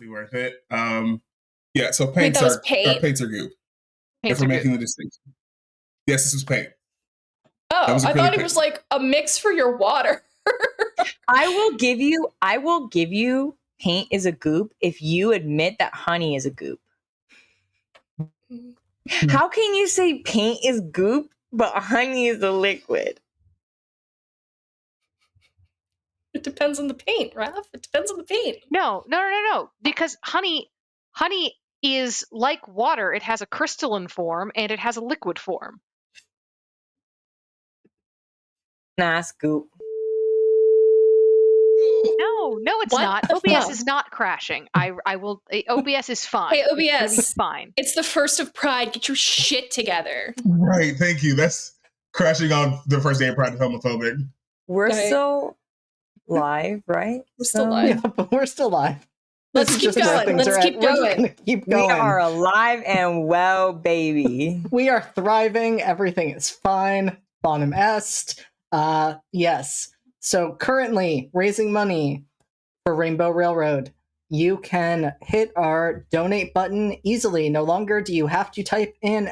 honestly worth it. Yeah, so Wait, paints that was are paint? paints are goop. Paints If we're are making good. the distinction. Yes, this was paint. Oh, was I acrylic thought it paint. was like a mix for your water. I will give you paint is a goop if you admit that honey is a goop. How can you say paint is goop, but honey is a liquid? It depends on the paint, Raph. It depends on the paint. No. Because honey is like water. It has a crystalline form and it has a liquid form. Nah, it's goop. No, it's What not. the OBS fuck? is not crashing. I will. OBS is fine. Hey, It's really OBS. fine. It's the first of Pride. Get your shit together. Right, thank you. That's crashing on the first day of Pride is homophobic. We're Right. still live, right? We're still live. Yeah, but we're still live. Let's This is keep just where going. things Let's are keep at. We're just going. gonna keep We going. are alive and well, baby. We are thriving. Everything is fine. Bonum est. Yes. So currently raising money for Rainbow Railroad. You can hit our donate button easily. No longer do you have to type in !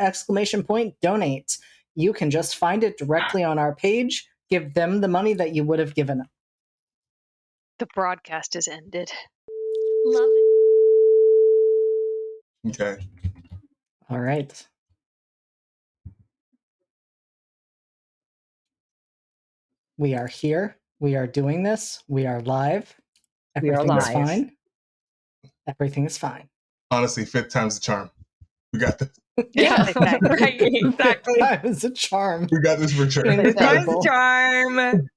Donate. You can just find it directly on our page. Give them the money that you would have given. The broadcast is ended. Love it. Okay. All right. We are here. We are doing this. We are live. We are Everything is live. fine. Everything is fine. Honestly, 5th time's the charm. We got this. Yeah, exactly. Right, exactly. That was a charm. We got this for sure. Incredible. Charm.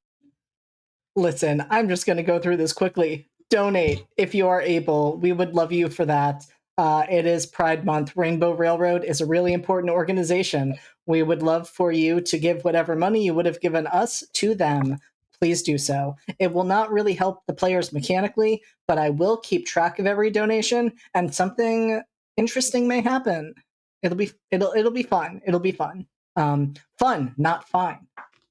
Listen, I'm just going to go through this quickly. Donate if you are able. We would love you for that. It is Pride Month. Rainbow Railroad is a really important organization. We would love for you to give whatever money you would have given us to them. Please do so. It will not really help the players mechanically, but I will keep track of every donation, and something interesting may happen. It'll be fun. It'll be fun. Fun, not fine.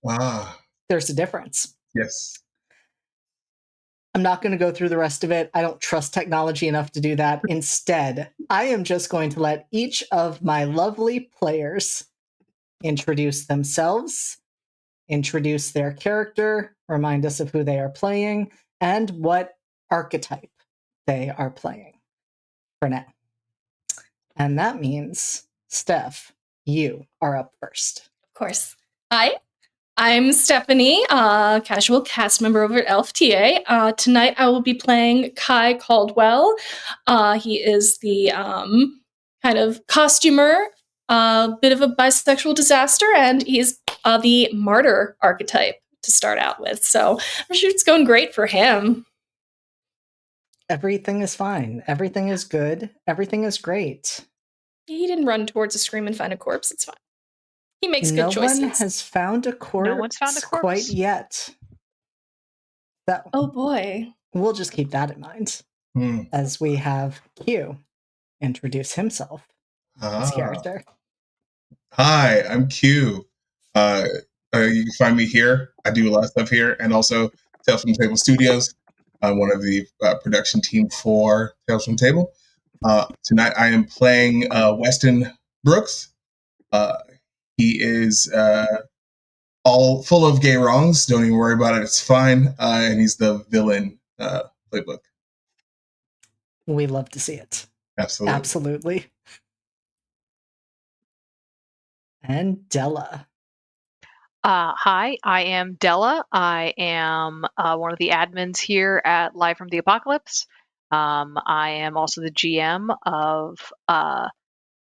Ah, There's a difference. yes. I'm not going to go through the rest of it. I don't trust technology enough to do that. Instead, I am just going to let each of my lovely players introduce themselves, introduce their character, remind us of who they are playing, and what archetype they are playing for now. And that means, Steph, you are up first. Of course. Hi, I'm Stephanie, casual cast member over at LFTA. Tonight I will be playing Kai Caldwell. He is the kind of costumer, bit of a bisexual disaster, and he's the martyr archetype to start out with. So I'm sure it's going great for him. Everything is fine. Everything is good. Everything is great. He didn't run towards a scream and find a corpse. It's fine. He makes good No choices. one has found a corpse, No one's found a corpse. quite yet. That Oh boy. we'll just keep that in mind as we have Q introduce himself, his character. Hi, I'm Q. You can find me here. I do a lot of stuff here, and also Tales from the Table Studios. I'm one of the production team for Tales from the Table. Tonight I am playing Weston Brooks. He is all full of gay wrongs. Don't even worry about it. It's fine. And he's the villain playbook. We love to see it. Absolutely. Absolutely. And Della. Hi, I am Della. I am one of the admins here at Live from the Apocalypse. I am also the GM of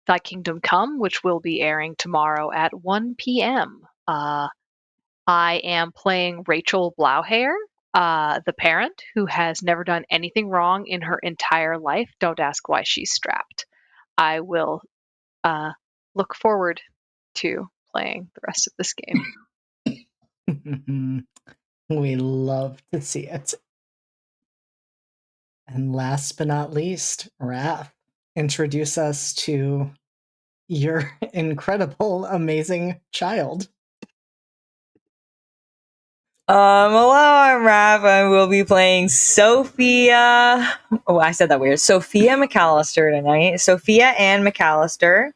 Thy Kingdom Come, which will be airing tomorrow at 1 p.m. I am playing Rachel Blauhair, the parent who has never done anything wrong in her entire life. Don't ask why she's strapped. I will look forward to playing the rest of this game. We love to see it. And last but not least, Raph, introduce us to your incredible, amazing child. Hello, I'm Raph. I will be playing Sophia. Oh, I said that weird. Sophia McAllister tonight. Sophia Ann McAllister.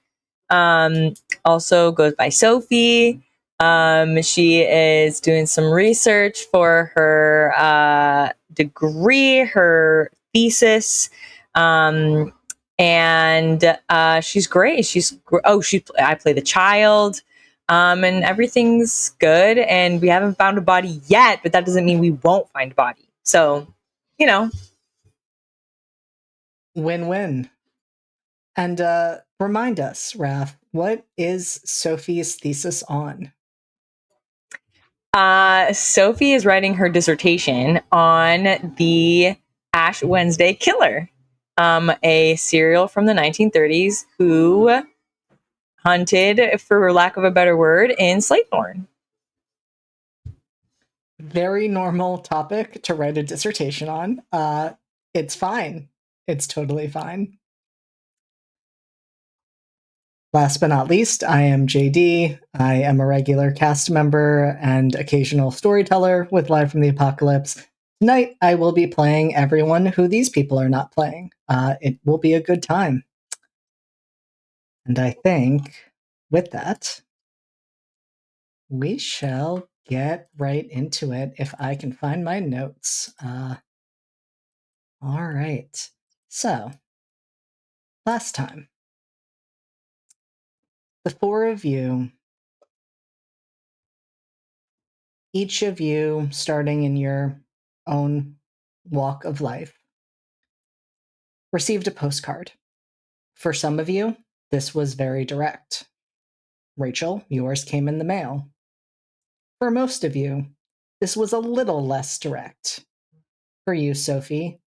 Also goes by Sophie. She is doing some research for her degree, her thesis. And she's great. I play the child. And everything's good. And we haven't found a body yet, but that doesn't mean we won't find a body. So, Win-win. And remind us, Raph, what is Sophie's thesis on? Sophie is writing her dissertation on the Ash Wednesday killer, a serial from the 1930s who hunted, for lack of a better word, in Slatethorn. Very normal topic to write a dissertation on. It's fine. It's totally fine. Last but not least, I am JD. I am a regular cast member and occasional storyteller with Live from the Apocalypse. Tonight, I will be playing everyone who these people are not playing. It will be a good time. And I think, with that, we shall get right into it if I can find my notes. All right. So, last time, the four of you, each of you starting in your own walk of life, received a postcard. For some of you, this was very direct. Rachel, yours came in the mail. For most of you, this was a little less direct. For you, Sophie,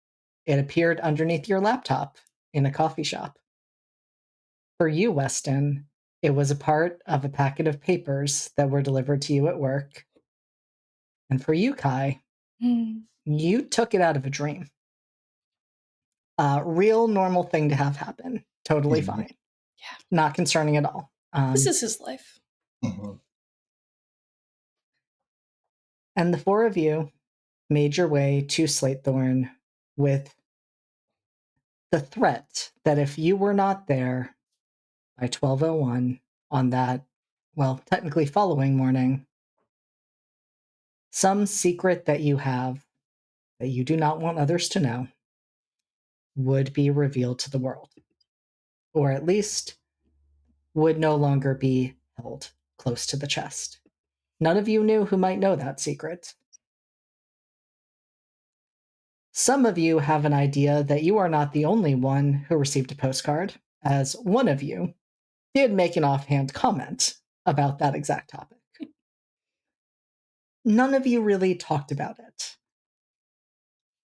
it appeared underneath your laptop in a coffee shop. For you, Weston, it was a part of a packet of papers that were delivered to you at work. And for you, Kai, you took it out of a dream. Real normal thing to have happen. Totally fine. Yeah. Not concerning at all. This is his life. And the four of you made your way to Slatethorn with the threat that if you were not there by 12:01 on that, well, technically following morning, some secret that you have that you do not want others to know would be revealed to the world. Or at least would no longer be held close to the chest. None of you knew who might know that secret. Some of you have an idea that you are not the only one who received a postcard, as one of you did make an offhand comment about that exact topic. None of you really talked about it.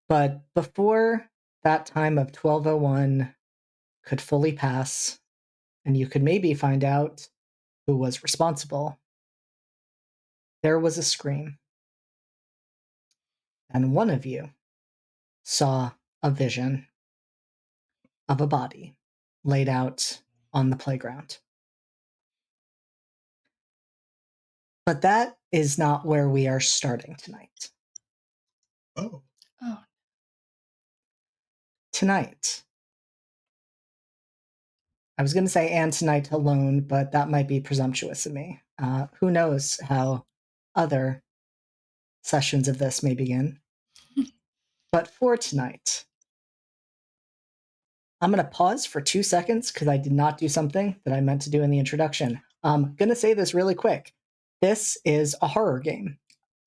But before that time of 12:01 could fully pass, and you could maybe find out who was responsible, there was a scream. And one of you saw a vision of a body laid out on the playground. But that is not where we are starting tonight. Oh. Tonight, I was going to say and tonight alone, but that might be presumptuous of me. Who knows how other sessions of this may begin. But for tonight, I'm going to pause for 2 seconds because I did not do something that I meant to do in the introduction. I'm going to say this really quick. This is a horror game.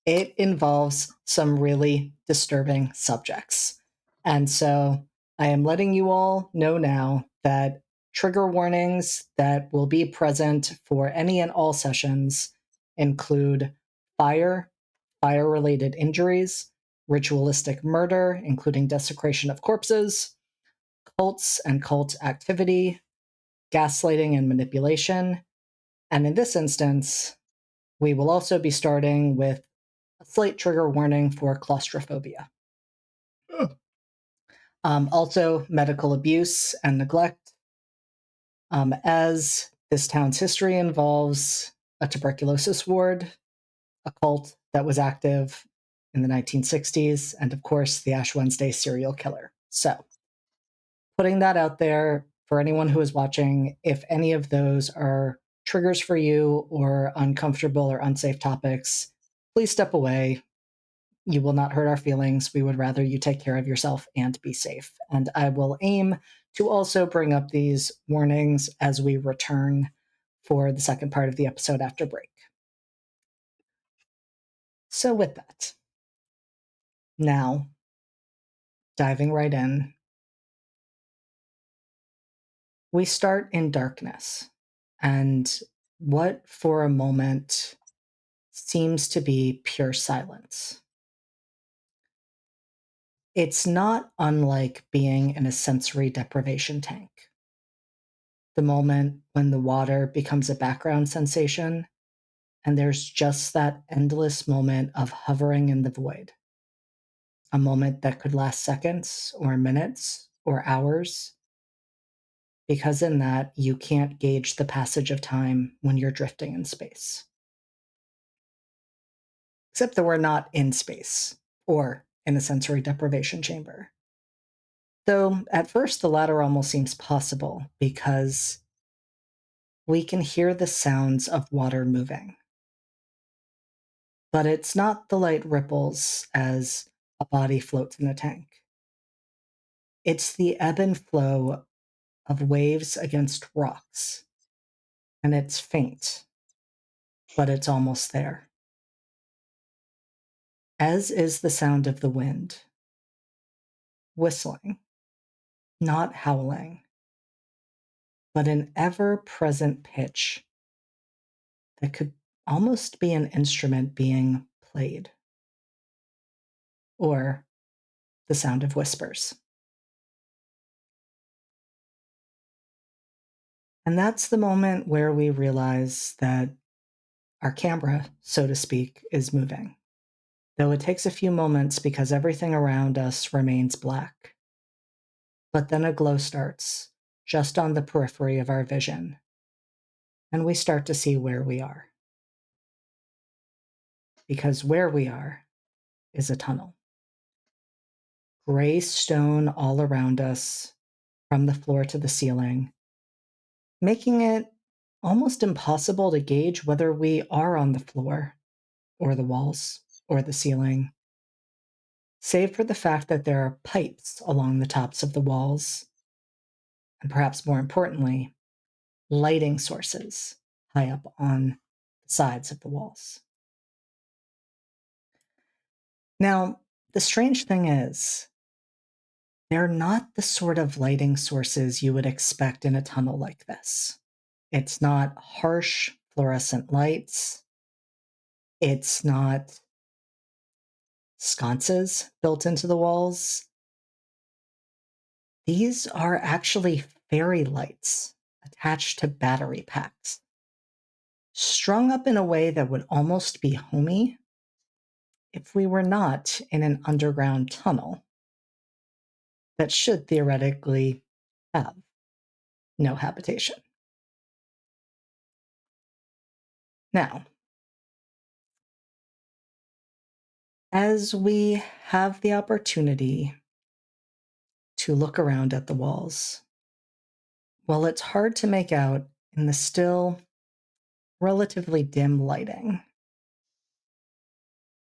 It involves some really disturbing subjects. And so I am letting you all know now that trigger warnings that will be present for any and all sessions include fire-related injuries, ritualistic murder, including desecration of corpses, cults and cult activity, gaslighting and manipulation. And in this instance, we will also be starting with a slight trigger warning for claustrophobia. Also, medical abuse and neglect, as this town's history involves a tuberculosis ward, a cult that was active in the 1960s, and of course, the Ash Wednesday serial killer. So, putting that out there for anyone who is watching, if any of those are triggers for you or uncomfortable or unsafe topics, please step away. You will not hurt our feelings. We would rather you take care of yourself and be safe. And I will aim to also bring up these warnings as we return for the second part of the episode after break. So, with that, now diving right in, we start in darkness and what for a moment seems to be pure silence. It's not unlike being in a sensory deprivation tank. The moment when the water becomes a background sensation and there's just that endless moment of hovering in the void. A moment that could last seconds or minutes or hours, because in that you can't gauge the passage of time when you're drifting in space. Except that we're not in space or in a sensory deprivation chamber. Though at first the latter almost seems possible because we can hear the sounds of water moving. But it's not the light ripples as a body floats in a tank. It's the ebb and flow of waves against rocks. And it's faint, but it's almost there. As is the sound of the wind. Whistling, not howling, but an ever-present pitch that could almost be an instrument being played. Or the sound of whispers. And that's the moment where we realize that our camera, so to speak, is moving. Though it takes a few moments because everything around us remains black. But then a glow starts, just on the periphery of our vision. And we start to see where we are. Because where we are is a tunnel. Gray stone all around us, from the floor to the ceiling, making it almost impossible to gauge whether we are on the floor, or the walls, or the ceiling, save for the fact that there are pipes along the tops of the walls, and perhaps more importantly, lighting sources high up on the sides of the walls. Now, the strange thing is, they're not the sort of lighting sources you would expect in a tunnel like this. It's not harsh fluorescent lights. It's not sconces built into the walls. These are actually fairy lights attached to battery packs, strung up in a way that would almost be homey if we were not in an underground tunnel that should theoretically have no habitation. Now, as we have the opportunity to look around at the walls, well, it's hard to make out in the still relatively dim lighting.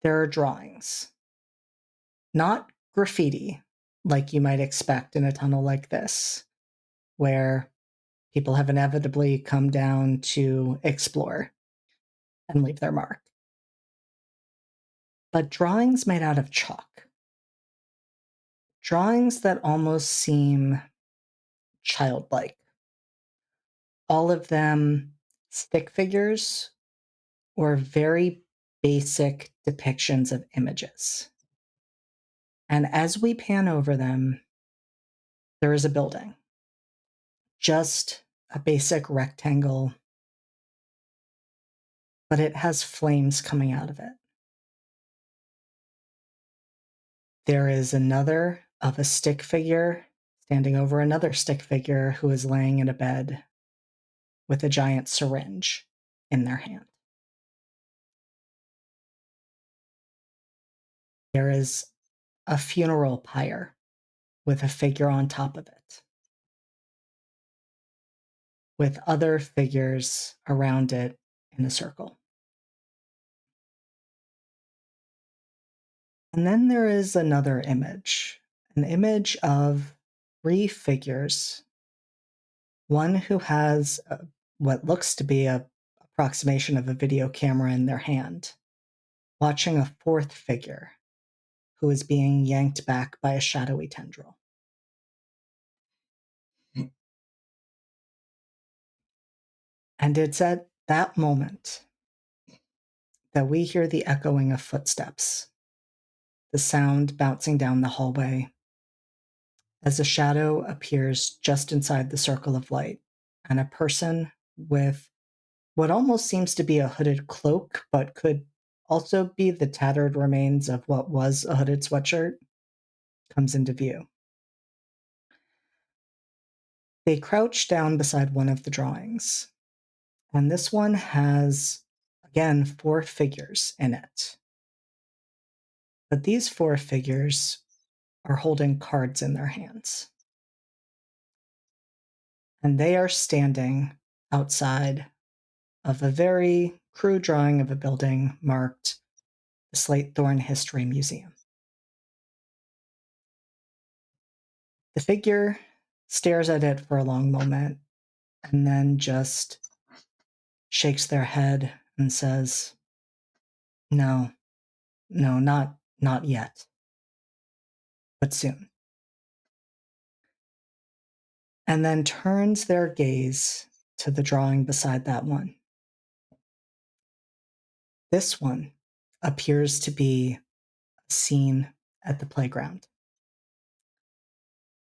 There are drawings, not graffiti like you might expect in a tunnel like this, where people have inevitably come down to explore and leave their mark. But drawings made out of chalk. Drawings that almost seem childlike. All of them stick figures or very basic depictions of images. And as we pan over them, there is a building. Just a basic rectangle, but it has flames coming out of it. There is another of a stick figure standing over another stick figure who is laying in a bed with a giant syringe in their hand. there is a funeral pyre with a figure on top of it, with other figures around it in a circle. And then there is another image, an image of 3 figures, one who has what looks to be an approximation of a video camera in their hand, watching a 4th figure who is being yanked back by a shadowy tendril. And it's at that moment that we hear the echoing of footsteps, the sound bouncing down the hallway, as a shadow appears just inside the circle of light, and a person with what almost seems to be a hooded cloak, but could also be the tattered remains of what was a hooded sweatshirt, comes into view. They crouch down beside one of the drawings, and this one has, again, 4 figures in it. But these 4 figures are holding cards in their hands. And they are standing outside of a very crude drawing of a building marked the Slate-Thorn History Museum. The figure stares at it for a long moment and then just shakes their head and says, No, not yet, but soon. And then turns their gaze to the drawing beside that one. This one appears to be a scene at the playground.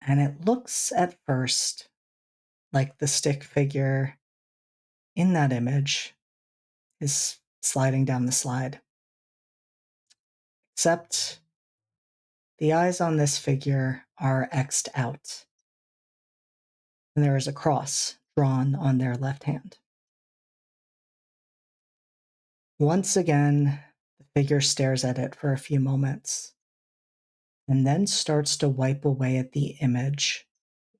And it looks at first like the stick figure in that image is sliding down the slide. Except the eyes on this figure are X'd out. And there is a cross drawn on their left hand. Once again, the figure stares at it for a few moments and then starts to wipe away at the image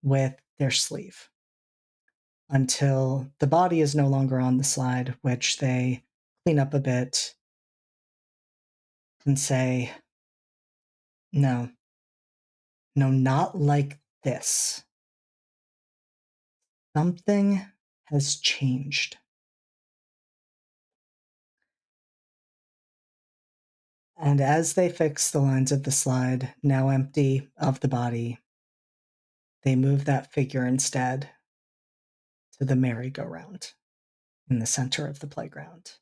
with their sleeve until the body is no longer on the slide, which they clean up a bit and say, No, not like this. Something has changed. And as they fix the lines of the slide, now empty of the body, they move that figure instead to the merry-go-round in the center of the playground.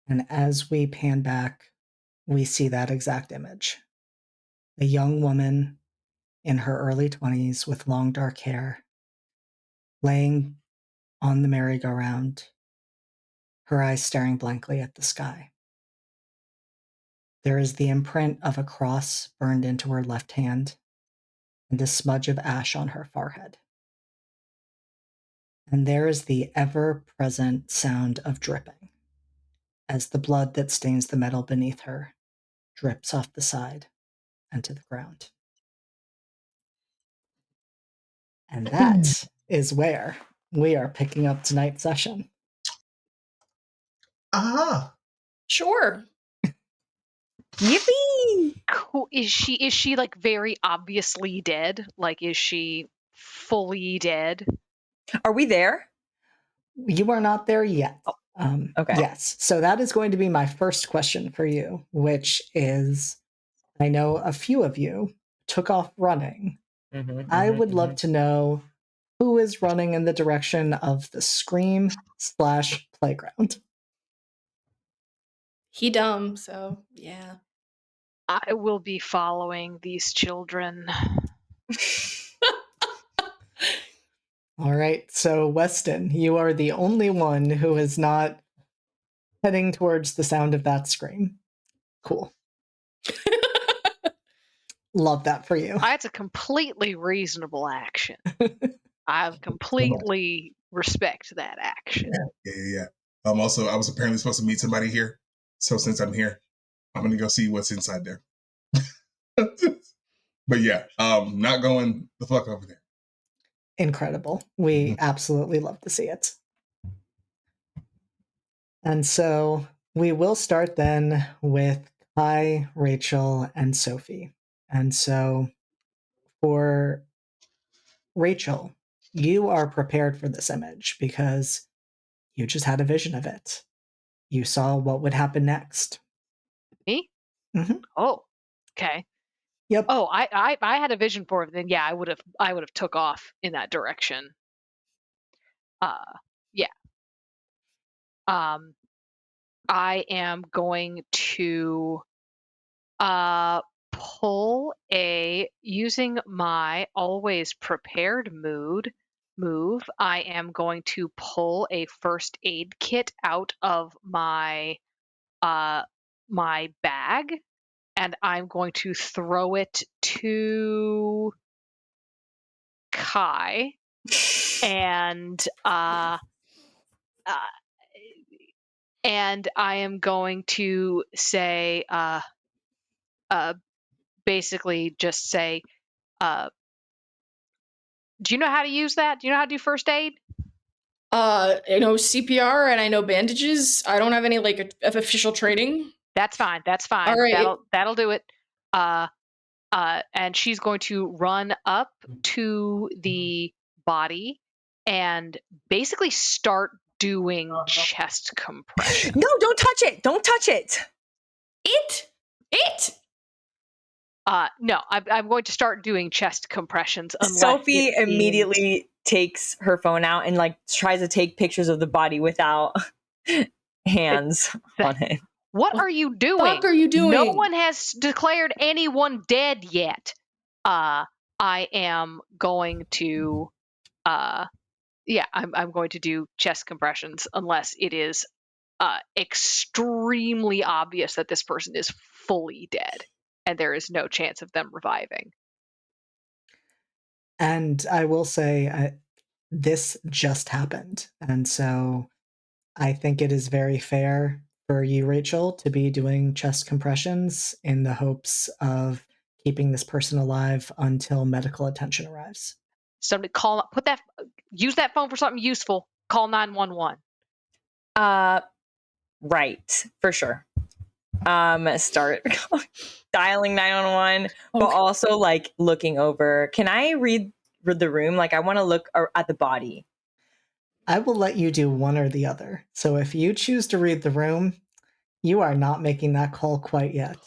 And as we pan back, we see that exact image. A young woman in her early 20s with long dark hair, laying on the merry-go-round, her eyes staring blankly at the sky. There is the imprint of a cross burned into her left hand and a smudge of ash on her forehead. And there is the ever-present sound of dripping as the blood that stains the metal beneath her drips off the side and to the ground. And that is where we are picking up tonight's session. Ah, Sure. Yippee! Cool. Is she like very obviously dead? Like, is she fully dead? Are we there? You are not there yet. Okay. Yes. So that is going to be my first question for you, which is, I know a few of you took off running. I would love to know who is running in the direction of the Scream/playground. He dumb, so yeah. I will be following these children. All right. So, Weston, you are the only one who is not heading towards the sound of that scream. Cool. Love that for you. That's a completely reasonable action. I completely respect that action. yeah. Also, I was apparently supposed to meet somebody here. So since I'm here, I'm gonna go see what's inside there. But yeah, not going the fuck over there. Incredible. We absolutely love to see it. And so we will start then with Kai, Rachel, and Sophie. And so for Rachel, you are prepared for this image because you just had a vision of it. You saw what would happen next. Me? Mhm. Oh, okay. Yep. Oh, I had a vision for it. Then yeah, I would have took off in that direction. Yeah. I am going to pull using my always prepared move. I am going to pull a first aid kit out of my my bag, and I'm going to throw it to Kai, and I am going to say, basically just say, do you know how to use that? Do you know how to do first aid? I know CPR and I know bandages. I don't have any like official training. That's fine. That's fine. All right. That'll do it. And she's going to run up to the body and basically start doing chest compression. No, don't touch it. Don't touch it. It. No, I'm going to start doing chest compressions. Sophie immediately takes her phone out and like tries to take pictures of the body without hands on it. What are you doing? What are you doing? No one has declared anyone dead yet. I am going to I'm going to do chest compressions unless it is extremely obvious that this person is fully dead and there is no chance of them reviving. And I will say, this just happened. And so I think it is very fair for you, Rachel, to be doing chest compressions in the hopes of keeping this person alive until medical attention arrives. Somebody use that phone for something useful. Call 911. Right, for sure. Start dialing 911, but also like looking over. Can I read the room? Like I want to look at the body. I will let you do one or the other. So if you choose to read the room, you are not making that call quite yet.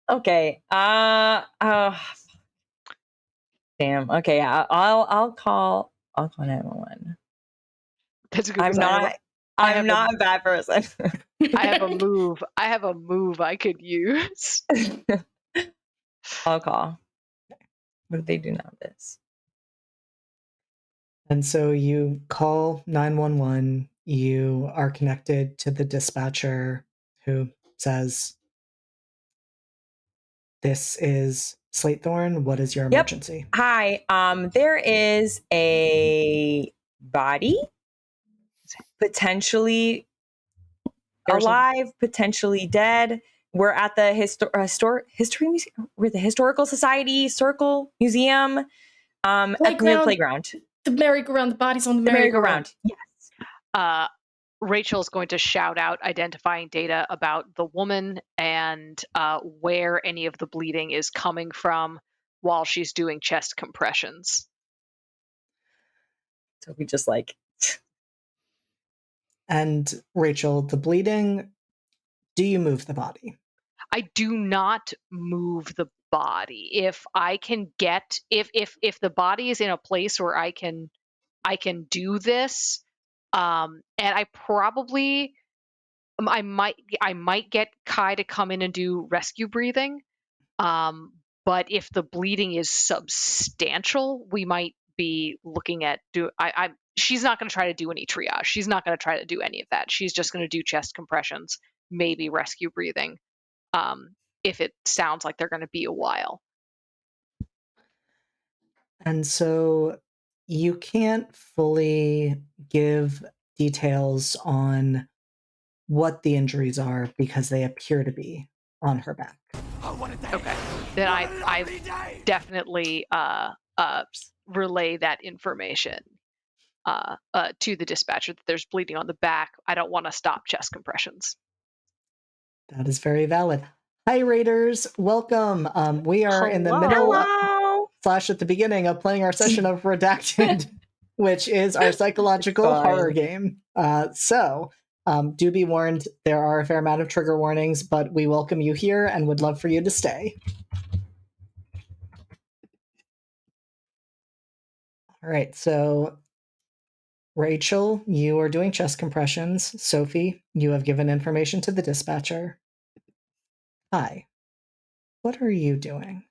Okay. Damn. Okay. I'll call 911. That's good. I'm not a bad person. I have a move. I have a move I could use. I'll call. What if they do not this? And so you call 911. You are connected to the dispatcher who says, "This is Slatethorn. What is your emergency?" Yep. Hi. There is a body, potentially alive, potentially dead. We're at the history museum. We're at the Historical Society Circle Museum. At the playground. The merry-go-round. The body's on the merry-go-round. Yes. Rachel's going to shout out identifying data about the woman and where any of the bleeding is coming from while she's doing chest compressions. So we just like. And Rachel, the bleeding, do you move the body? I do not move the body. If I can get if the body is in a place where I can do this, and I probably I might get Kai to come in and do rescue breathing. But if the bleeding is substantial, we might be looking at she's not going to try to do any triage. She's not going to try to do any of that. She's just going to do chest compressions, maybe rescue breathing. If it sounds like they're going to be a while. And so you can't fully give details on what the injuries are because they appear to be on her back. Okay. Then I definitely relay that information to the dispatcher that there's bleeding on the back. I don't want to stop chest compressions. That is very valid. Hi, Raiders. Welcome. We are in the middle Hello. / at the beginning of playing our session of Redacted, which is our psychological Fine. horror game. So do be warned, there are a fair amount of trigger warnings, but we welcome you here and would love for you to stay. All right, so Rachel, you are doing chest compressions. Sophie, you have given information to the dispatcher. Hi, what are you doing?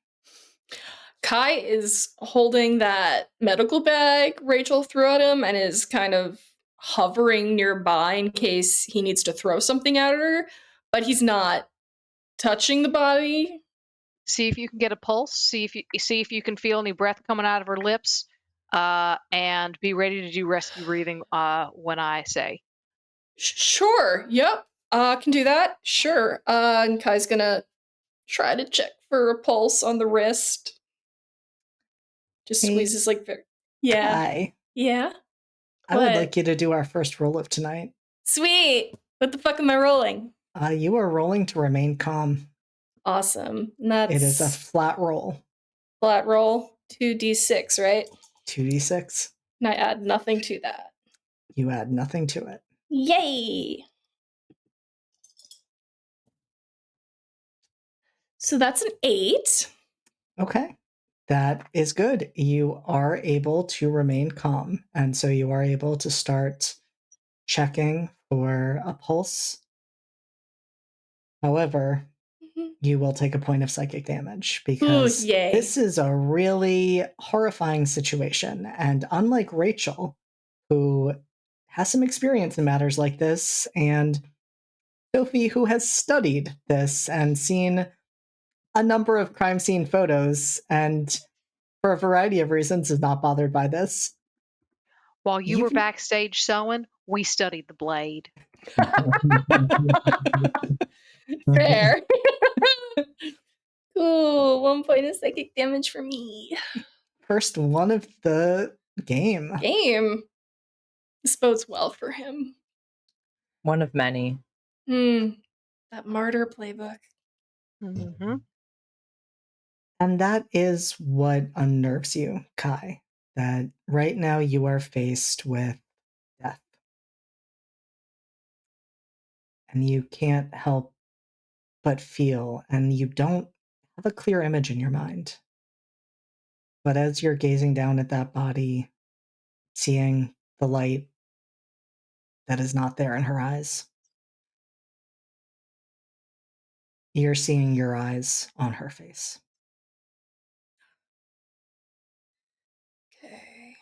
Kai is holding that medical bag Rachel threw at him and is kind of hovering nearby in case he needs to throw something at her, but he's not touching the body. See if you can get a pulse. See if you can feel any breath coming out of her lips, and be ready to do rescue breathing when I say. Sure. Yep. Can do that. Sure. And Kai's gonna try to check for a pulse on the wrist. Just Hey, squeezes like very. Yeah. Kai, Yeah. I would What? like you to do our first roll of tonight. Sweet. What the fuck am I rolling? You are rolling to remain calm. Awesome. And that's It is a flat roll. flat roll, 2d6, right? 2d6. And I add nothing to that. You add nothing to it. Yay! So that's an 8. Okay. That is good. You are able to remain calm. And so you are able to start checking for a pulse. However, you will take a point of psychic damage because yay. this is a really horrifying situation. And unlike Rachel, who has some experience in matters like this, and Sophie, who has studied this and seen a number of crime scene photos, and for a variety of reasons is not bothered by this. While you were backstage sewing, we studied the blade. Fair. Cool. 1 point of psychic damage for me. First one of the game. This bodes well for him. One of many. That martyr playbook. Mm-hmm. And that is what unnerves you, Kai. That right now you are faced with death. And you can't help but feel, and you don't have a clear image in your mind. But as you're gazing down at that body, seeing the light that is not there in her eyes, you're seeing your eyes on her face. Okay.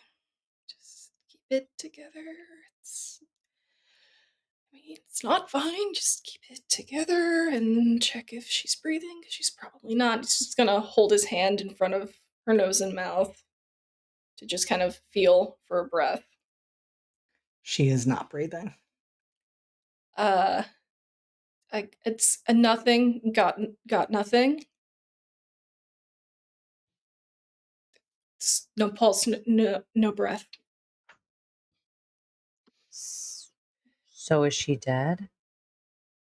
Just keep it together. It's not fine. Just keep it together and check if she's breathing. She's probably not. He's just gonna hold his hand in front of her nose and mouth to just kind of feel for a breath. She is not breathing. It's a nothing. Got nothing. It's no pulse. No breath. So is she dead?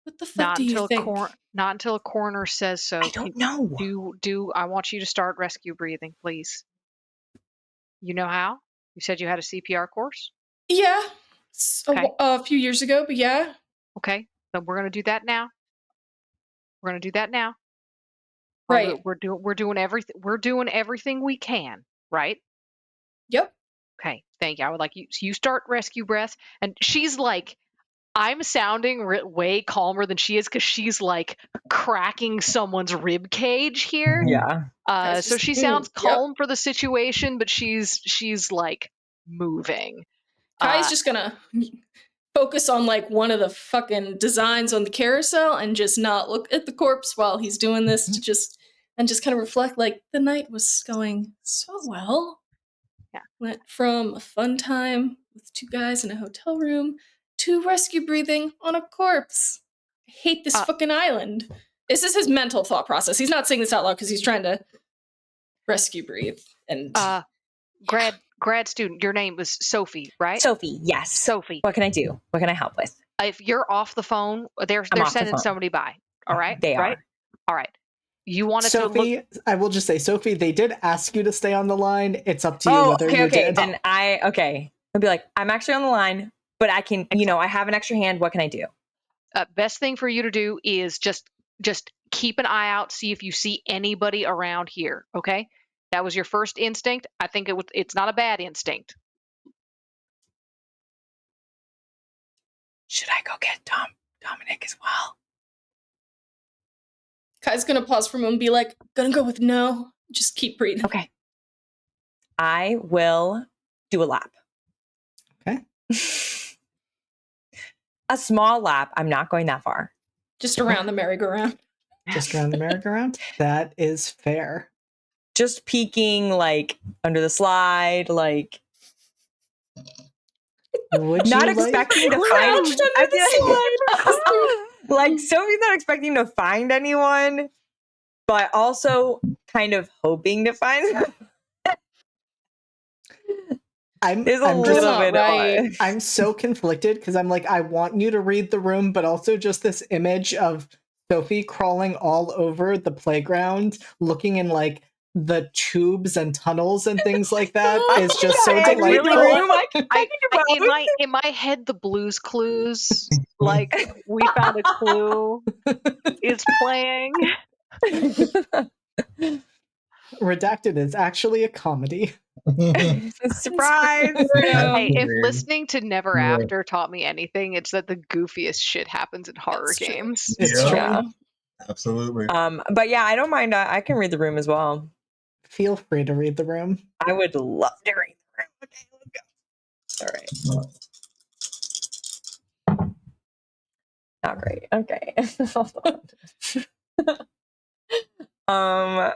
What the fuck Not do you until think? not until a coroner says so. I don't know. I want you to start rescue breathing, please. You know how? You said you had a CPR course? Yeah, Okay. a few years ago, but yeah. Okay, then we're gonna do that now. Right. We're doing everything we can, right? Yep. Okay, thank you. I would like you start rescue breath, and she's like, I'm sounding way calmer than she is because she's like cracking someone's rib cage here. Yeah. So she sounds calm for the situation, but she's like moving. Kai's just gonna focus on like one of the fucking designs on the carousel and just not look at the corpse while he's doing this to just kind of reflect like the night was going so well. Went from a fun time with two guys in a hotel room to rescue breathing on a corpse. I hate this fucking island. This is his mental thought process. He's not saying this out loud because he's trying to rescue breathe. And grad student, your name was Sophie, right? Sophie, yes. Sophie. What can I do? What can I help with? If you're off the phone, they're off the sending phone. somebody by. All right? They right? are. All right. You wanted Sophie, to look. I will just say, Sophie, they did ask you to stay on the line. It's up to you whether you did. Then I'll be like, I'm actually on the line, but I can, I have an extra hand. What can I do? Best thing for you to do is just keep an eye out, see if you see anybody around here. Okay, that was your first instinct. I think it's not a bad instinct. Should I go get Dominic as well? Kai's gonna pause for a moment and be like, gonna go with no. Just keep breathing. Okay. I will do a lap. Okay. A small lap. I'm not going that far. Just around the merry-go-round. Just around the merry-go-round? That is fair. Just peeking, like, under the slide, like... Would not you expecting to find... like, Sophie's not expecting to find anyone, but also kind of hoping to find... There's a little bit right. I'm so conflicted because I'm like, I want you to read the room, but also just this image of Sophie crawling all over the playground, looking in like the tubes and tunnels and things like that is just so delightful. In my head, the Blues Clues, like we found a clue, is playing. Redacted is actually a comedy. Surprise! Hey, if listening to Never After taught me anything, it's that the goofiest shit happens in horror games. It's true. Yeah. Absolutely. But yeah, I don't mind. I can read the room as well. Feel free to read the room. I would love to read the room. Okay, let's go. All right. Not great. Okay. Hold on.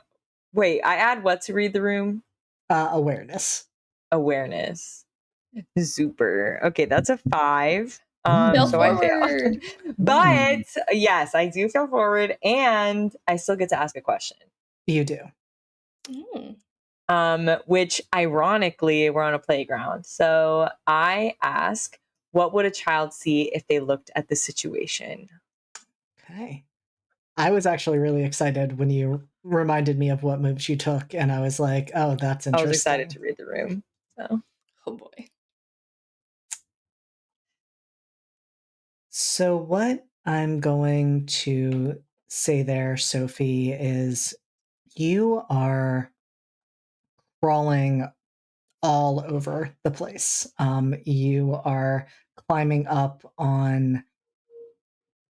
Wait, I add what to read the room? Awareness. Super. Okay, that's a 5. Fell so I forward. failed. But yes, I do feel forward, and I still get to ask a question. You do. Which ironically, we're on a playground. So I ask, what would a child see if they looked at the situation? Okay. I was actually really excited when you reminded me of what moves you took, and I was like, oh, that's interesting. I was excited to read the room. So. Oh boy. So what I'm going to say there, Sophie, is you are crawling all over the place. You are climbing up on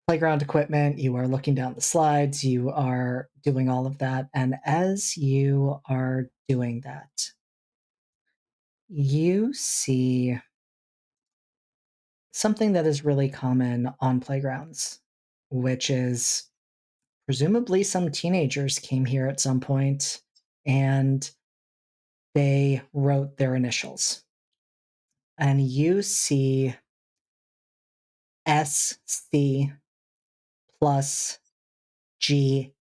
playground equipment. You are looking down the slides. You are doing all of that. And as you are doing that, you see something that is really common on playgrounds, which is presumably some teenagers came here at some point and they wrote their initials. And you see SC plus GE.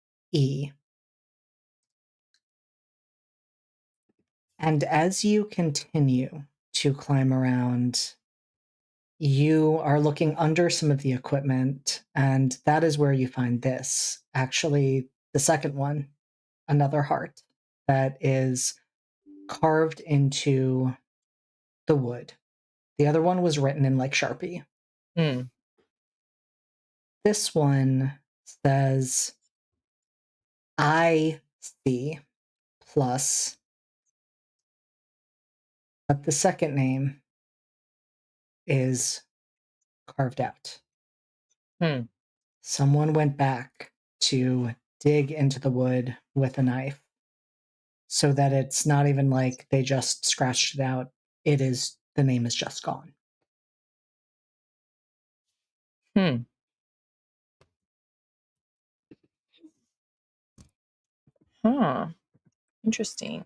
And as you continue to climb around, you are looking under some of the equipment, and that is where you find this. Actually, the second one, another heart that is carved into the wood. The other one was written in like Sharpie. This one says IC plus, but the second name is carved out. Someone went back to dig into the wood with a knife so that it's not even like they just scratched it out. The name is just gone. Interesting.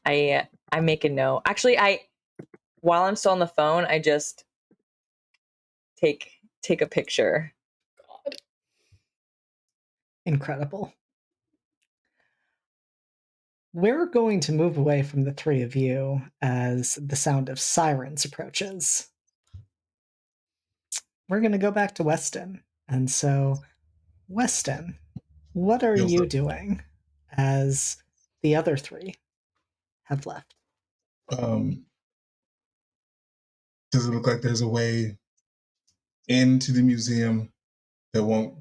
I make a note. Actually, while I'm still on the phone, I just take a picture. God. Incredible. We're going to move away from the three of you as the sound of sirens approaches. We're going to go back to Weston. And so, Weston, what are Feels you like- doing as the other three have left? Does it look like there's a way into the museum that won't,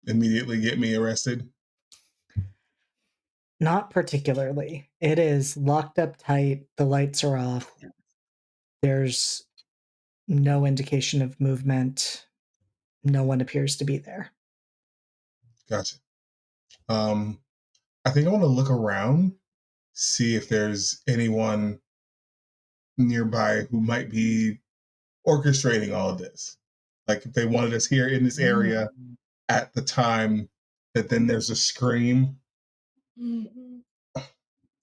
immediately get me arrested? Not particularly. It is locked up tight. The lights are off. There's no indication of movement. No one appears to be there. Gotcha. I think I want to look around, see if there's anyone nearby who might be orchestrating all of this. Like if they wanted us here in this area at the time that then there's a scream. Mhm.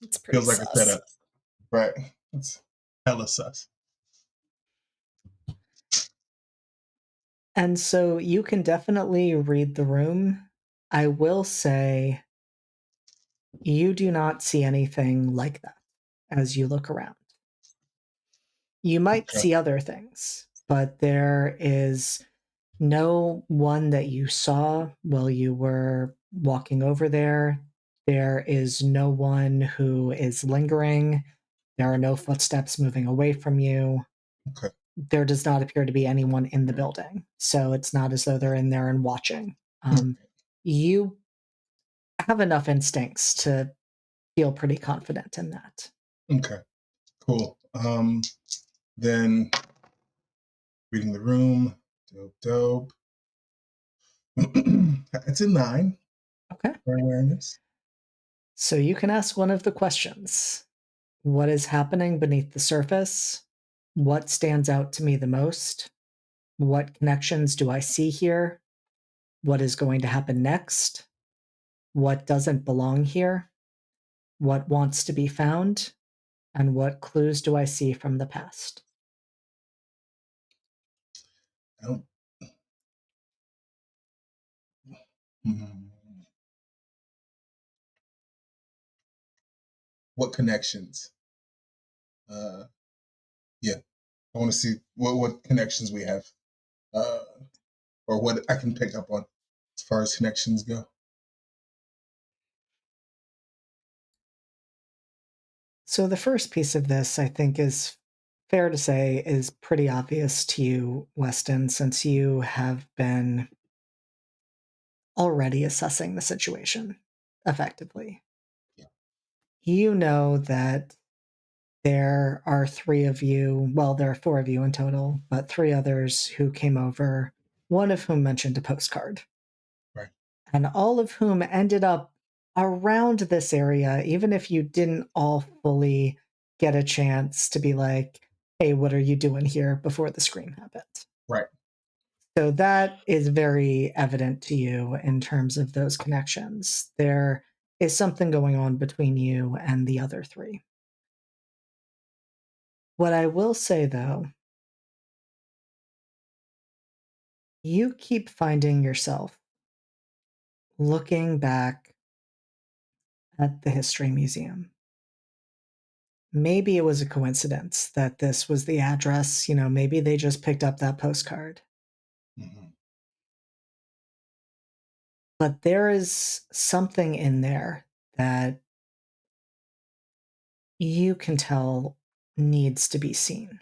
It's pretty Feels like a sus. setup. Right. It's hella sus. And so you can definitely read the room. I will say you do not see anything like that as you look around. You might Okay. see other things, but there is no one that you saw while you were walking over there. There is no one who is lingering. There are no footsteps moving away from you. Okay. There does not appear to be anyone in the building. So it's not as though they're in there and watching. You have enough instincts to feel pretty confident in that. Okay. Cool. Then reading the room. Dope. It's a 9 Okay. for awareness. So you can ask one of the questions. What is happening beneath the surface? What stands out to me the most? What connections do I see here? What is going to happen next? What doesn't belong here? What wants to be found? And what clues do I see from the past? I don't. Hmm. What connections? Yeah, I want to see what connections we have, or what I can pick up on as far as connections go. So the first piece of this, I think, is fair to say is pretty obvious to you, Weston, since you have been already assessing the situation effectively. Yeah. You know that there are three of you, well, there are four of you in total, but three others who came over, one of whom mentioned a postcard. Right. And all of whom ended up around this area, even if you didn't all fully get a chance to be like, hey, what are you doing here before the scream happened? Right. So that is very evident to you in terms of those connections. There is something going on between you and the other three. What I will say, though, you keep finding yourself looking back at the History Museum. Maybe it was a coincidence that this was the address. Maybe they just picked up that postcard. Mm-hmm. But there is something in there that you can tell needs to be seen.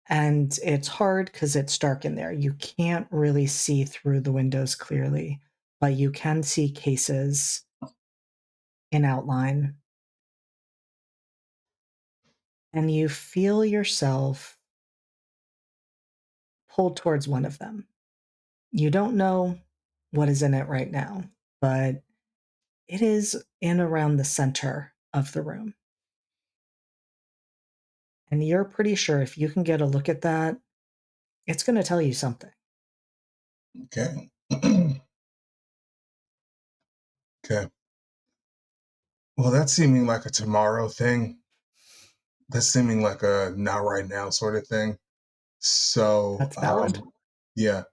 And it's hard because it's dark in there. You can't really see through the windows clearly, but you can see cases in outline. And you feel yourself pulled towards one of them. You don't know what is in it right now, but it is in around the center of the room. And you're pretty sure if you can get a look at that, it's going to tell you something. Okay. Okay. Well, that's seeming like a tomorrow thing. That's seeming like a not right now sort of thing. So, That's valid. yeah.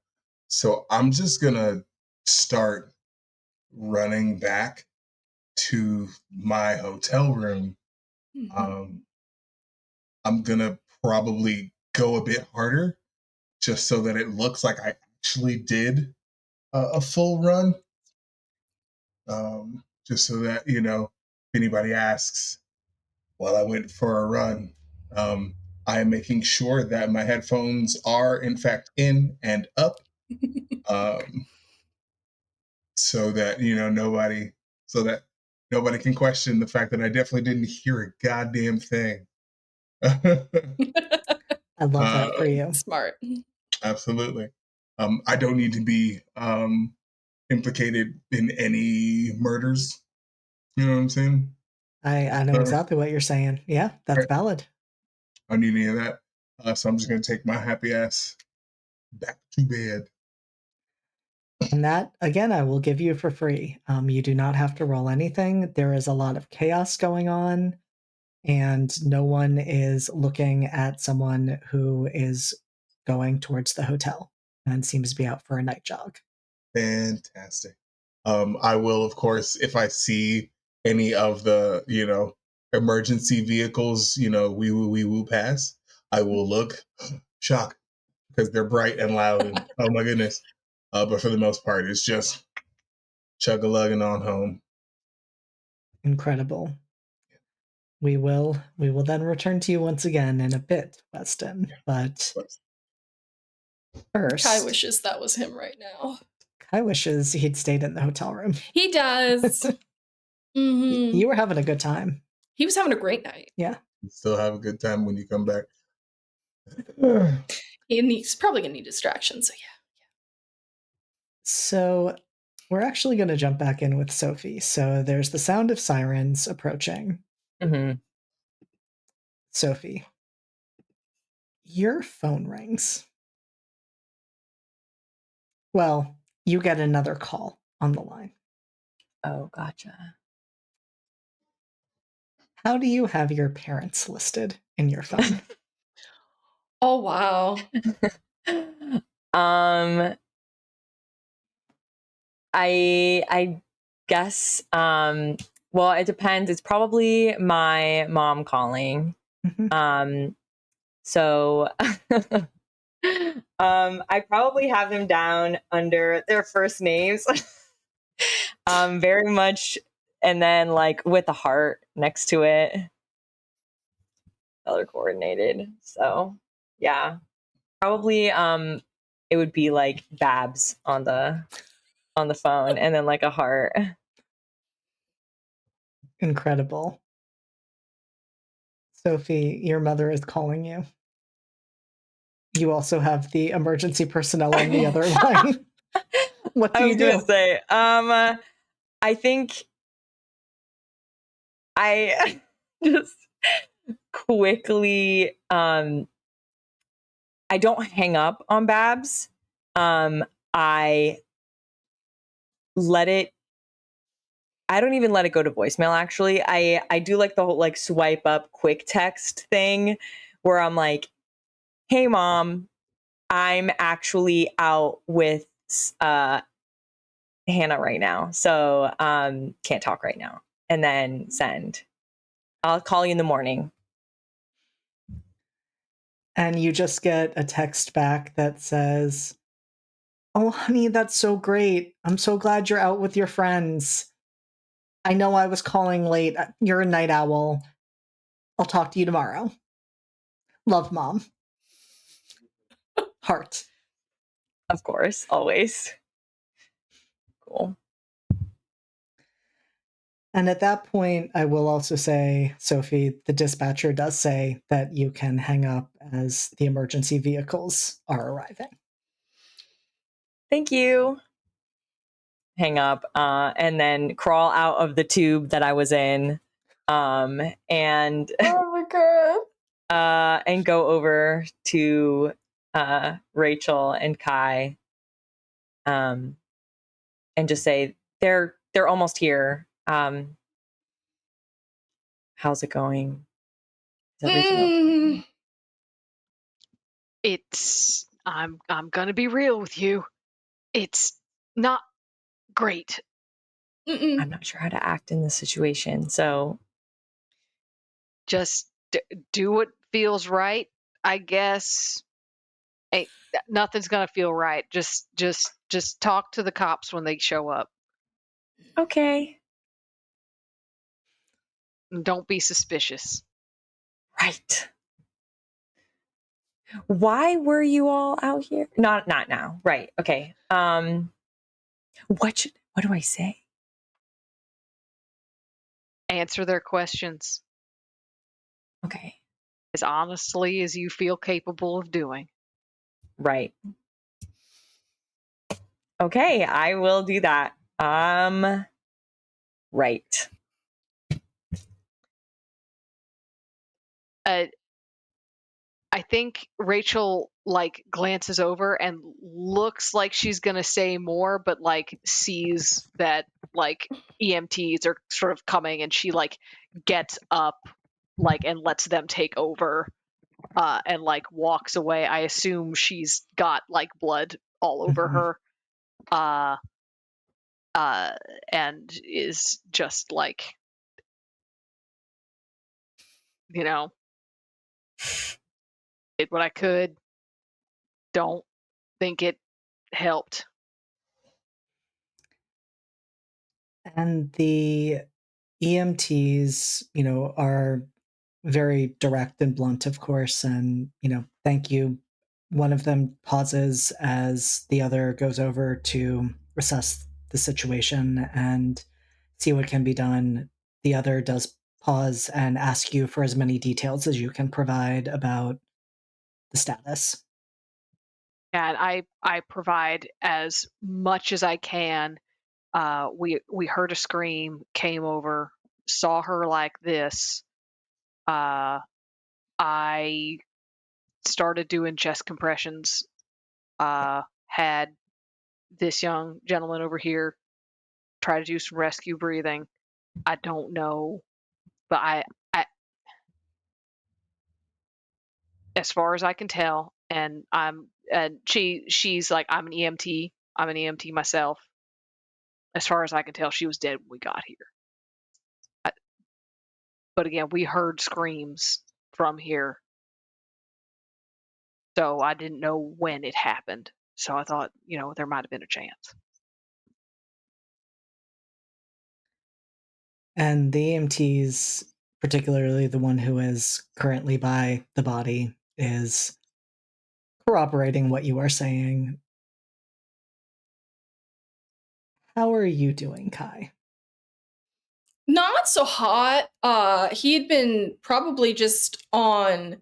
So I'm just gonna start running back to my hotel room. I'm gonna probably go a bit harder just so that it looks like I actually did a full run. Just so that, if anybody asks, well, I went for a run. I am making sure that my headphones are in fact in and up, um, so that nobody can question the fact that I definitely didn't hear a goddamn thing. I love that for you. Smart. Absolutely. I don't need to be implicated in any murders. You know what I'm saying? I know exactly what you're saying. Yeah, that's Right. valid. I don't need any of that. So I'm just going to take my happy ass back to bed. And that, again, I will give you for free. You do not have to roll anything. There is a lot of chaos going on, and no one is looking at someone who is going towards the hotel and seems to be out for a night jog. Fantastic. I will, of course, if I see any of the, emergency vehicles, we will pass. I will look, shock, because they're bright and loud, and oh my goodness. But for the most part, it's just chug-a-lugging on home. Incredible. We will then return to you once again in a bit, Weston. But first, Kai wishes that was him right now. Kai wishes he'd stayed in the hotel room. He does. You were having a good time. He was having a great night. Yeah. You still have a good time when you come back. He's probably gonna need distractions. So yeah. So we're actually going to jump back in with Sophie. So there's the sound of sirens approaching. Mm-hmm. Sophie, your phone rings. Well, you get another call on the line. Oh, gotcha. How do you have your parents listed in your phone? Oh wow. I guess well, it depends. It's probably my mom calling. Mhm. So I probably have them down under their first names. Very much, and then like with a heart next to it. Color coordinated. So yeah. Probably it would be like Babs on the phone and then like a heart. Incredible. Sophie, your mother is calling you. You also have the emergency personnel on the other line. What do I you was do? gonna say, I think I just quickly I don't hang up on Babs. I let it I don't even let it go to voicemail actually. I do like the whole like swipe up quick text thing where I'm like, "Hey mom, I'm actually out with Hannah right now. So can't talk right now." And then send. I'll call you in the morning. And you just get a text back that says, "Oh, honey, that's so great. I'm so glad you're out with your friends. I know I was calling late. You're a night owl. I'll talk to you tomorrow. Love, Mom." Heart. Of course, always. Cool. And at that point, I will also say, Sophie, the dispatcher does say that you can hang up as the emergency vehicles are arriving. Thank you. Hang up and then crawl out of the tube that I was in and Oh my god. and go over to Rachel and Kai and just say they're almost here. How's it going? Is everything okay? It's I'm gonna be real with you. It's not great. I'm not sure how to act in this situation, so Just do what feels right, I guess. Ain't nothing's gonna feel right. Just talk to the cops when they show up. okay. And don't be suspicious. Right. Why were you all out here? Not now. Right. Okay. What do I say? Answer their questions Okay. as honestly as you feel capable of doing. Right. Okay, I will do that. Right. I think Rachel like glances over and looks like she's gonna say more, but like sees that like EMTs are sort of coming, and she like gets up like and lets them take over, and like walks away. I assume she's got like blood all over her, and is just like, you know, did what I could. Don't think it helped. And the EMTs, are very direct and blunt, of course, and, thank you. One of them pauses as the other goes over to assess the situation and see what can be done. The other does pause and ask you for as many details as you can provide about the status. And I provide as much as I can. We heard a scream, came over, saw her like this. I started doing chest compressions. Had this young gentleman over here try to do some rescue breathing. I don't know, but I as far as I can tell, and she's like, I'm an EMT. I'm an EMT myself. As far as I can tell, she was dead when we got here. But again, we heard screams from here, so I didn't know when it happened. So I thought, there might have been a chance. And the EMTs, particularly the one who is currently by the body, is corroborating what you are saying. How are you doing, Kai? Not so hot. He had been probably just on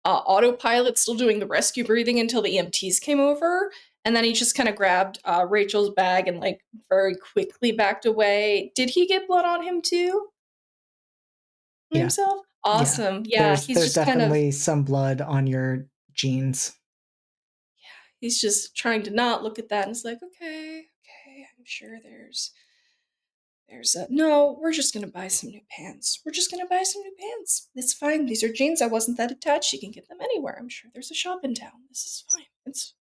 autopilot, still doing the rescue breathing until the EMTs came over. And then he just kind of grabbed Rachel's bag and like very quickly backed away. Did he get blood on him too? Yeah. Himself? Awesome. Yeah, there's he's just kind of definitely some blood on your jeans. he's just trying to not look at that, and it's like, okay, I'm sure there's no, we're just gonna buy some new pants. We're just gonna buy some new pants. It's fine. These are jeans. I wasn't that attached. You can get them anywhere. I'm sure there's a shop in town. This is fine. It's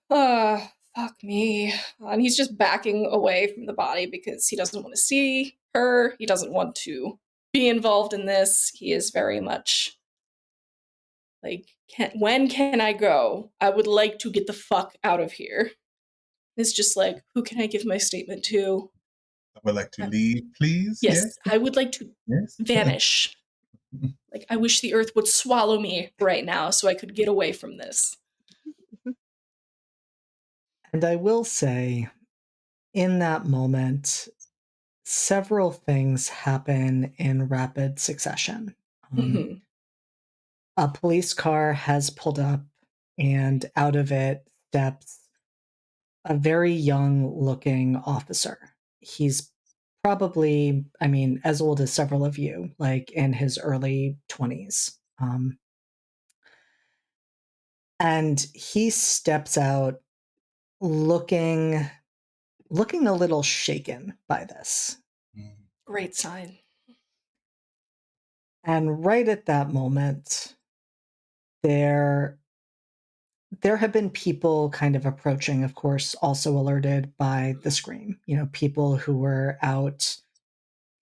fuck me. And he's just backing away from the body because he doesn't want to see her. He doesn't want to be involved in this. He is very much like, when can I go? I would like to get the fuck out of here. It's just like, who can I give my statement to? I would like to leave, please. Yes, I would like to vanish. Like, I wish the earth would swallow me right now so I could get away from this. And I will say, in that moment, several things happen in rapid succession. A police car has pulled up, and out of it steps a very young looking officer. He's probably, as old as several of you, like in his early 20s. And he steps out looking a little shaken by this. Great sign. And right at that moment, there have been people kind of approaching, of course, also alerted by the scream. People who were out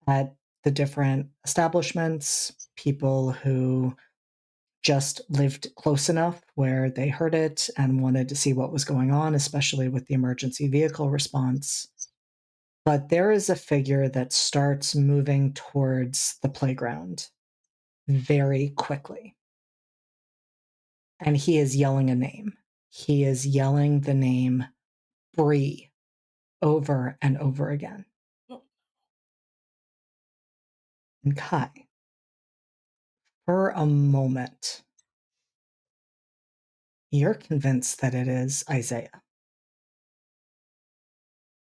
at the different establishments, people who just lived close enough where they heard it and wanted to see what was going on, especially with the emergency vehicle response. But there is a figure that starts moving towards the playground very quickly. And he is yelling a name. He is yelling the name Bree over and over again. And Kai, for a moment, you're convinced that it is Isaiah.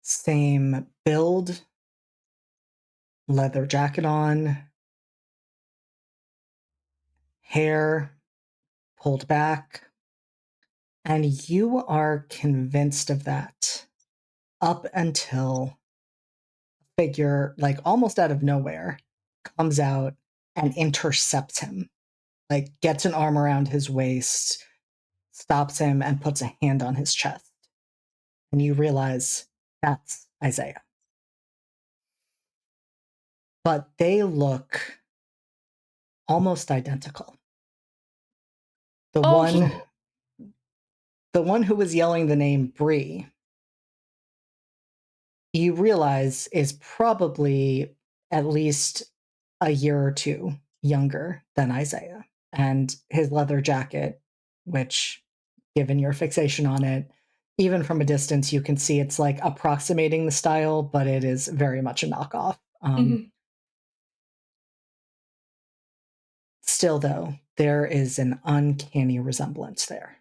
Same build, leather jacket on, hair pulled back, and you are convinced of that up until a figure, like almost out of nowhere, comes out and intercepts him, like gets an arm around his waist, stops him, and puts a hand on his chest. And you realize that's Isaiah. But they look almost identical. The one who was yelling the name Bree, you realize is probably at least a year or two younger than Isaiah. And his leather jacket, which, given your fixation on it, even from a distance, you can see it's like approximating the style, but it is very much a knockoff. Still, though, there is an uncanny resemblance there.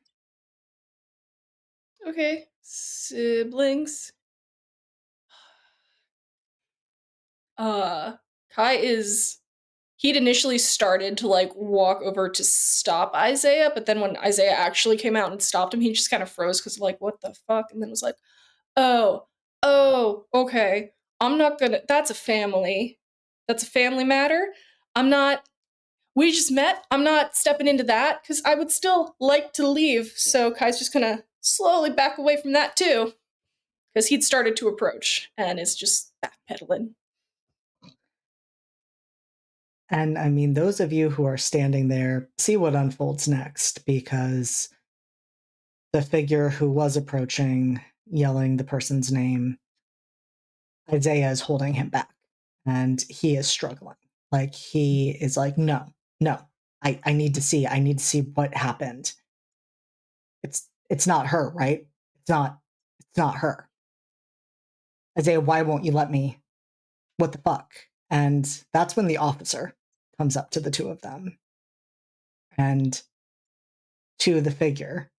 Okay. Siblings. He'd initially started to like walk over to stop Isaiah, but then when Isaiah actually came out and stopped him, he just kind of froze because like, what the fuck? And then was like, oh, okay. That's a family matter. We just met. I'm not stepping into that because I would still like to leave. So Kai's just gonna slowly back away from that too. Because he'd started to approach and is just backpedaling. And I mean, those of you who are standing there see what unfolds next, because the figure who was approaching, yelling the person's name, Isaiah is holding him back, and he is struggling. Like, he is like, no, I need to see what happened. It's not her, right? It's not her. Isaiah, why won't you let me? What the fuck? And that's when the officer comes up to the two of them. And to the figure,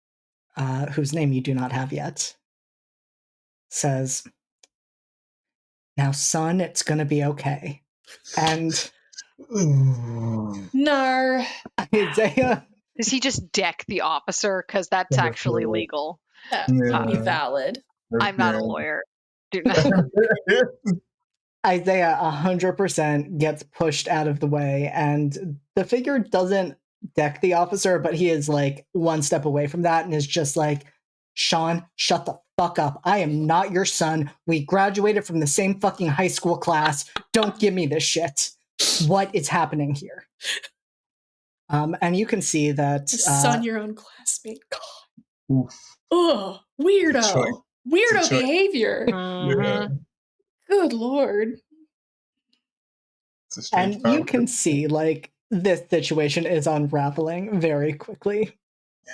whose name you do not have yet, says, now, son, it's going to be okay. And Nar. Isaiah... Does he just deck the officer? Because that's actually legal. That would be valid. I'm not a lawyer. Do not. Isaiah 100% gets pushed out of the way, and the figure doesn't deck the officer, but he is like one step away from that and is just like, Sean, shut the fuck up. I am not your son. We graduated from the same fucking high school class. Don't give me this shit. What is happening here? And you can see that... son, your own classmate. God. Ugh, weirdo. Weirdo behavior. Yeah. Good lord. And you can see, like, this situation is unraveling very quickly.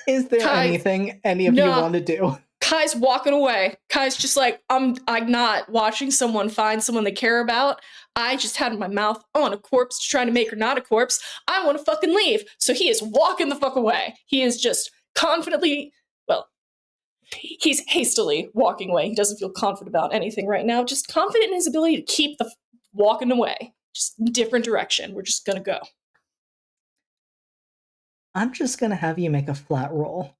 Is there anything any of you want to do? Kai's walking away. Kai's just like, I'm not watching someone find someone they care about. I just had my mouth on a corpse trying to make her not a corpse. I want to fucking leave. So he is walking the fuck away. He is just confidently, well, he's hastily walking away. He doesn't feel confident about anything right now. Just confident in his ability to keep the walking away. Just different direction. We're just gonna go. I'm just gonna have you make a flat roll.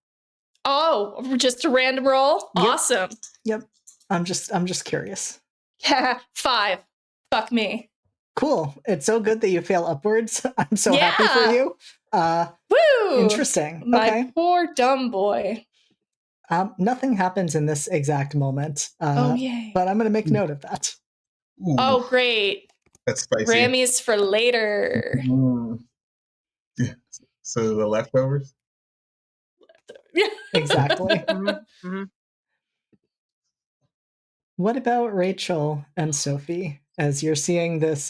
Oh, just a random roll? Yep. Awesome. Yep. I'm just curious. Yeah, 5. Fuck me. Cool. It's so good that you fail upwards. I'm so happy for Yeah. you. Woo! Interesting. My Okay. poor dumb boy. Nothing happens in this exact moment. Oh, yay. But I'm going to make note of that. Ooh, Oh, great. that's spicy. Grammys for later. Yeah. So the leftovers? Exactly. Mm-hmm. What about Rachel and Sophie as you're seeing this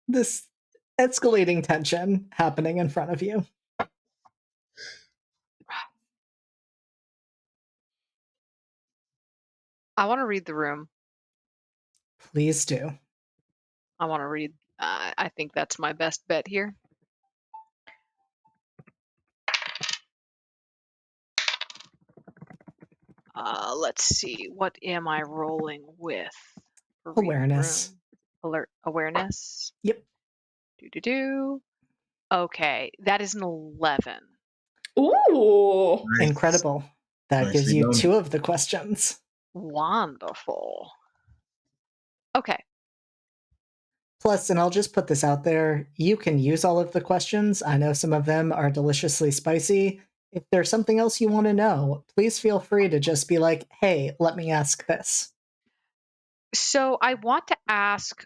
this escalating tension happening in front of you? I want to read the room. Please do. I want to read. I think that's my best bet here. Let's see. What am I rolling with? For reading Awareness. room? Awareness. Yep. Do. Okay, that is an 11. Ooh. Nice. Incredible. That Nicely gives you done. 2 of the questions. Wonderful. Okay. Plus, and I'll just put this out there, you can use all of the questions. I know some of them are deliciously spicy. If there's something else you want to know, please feel free to just be like, hey, let me ask this. So I want to ask.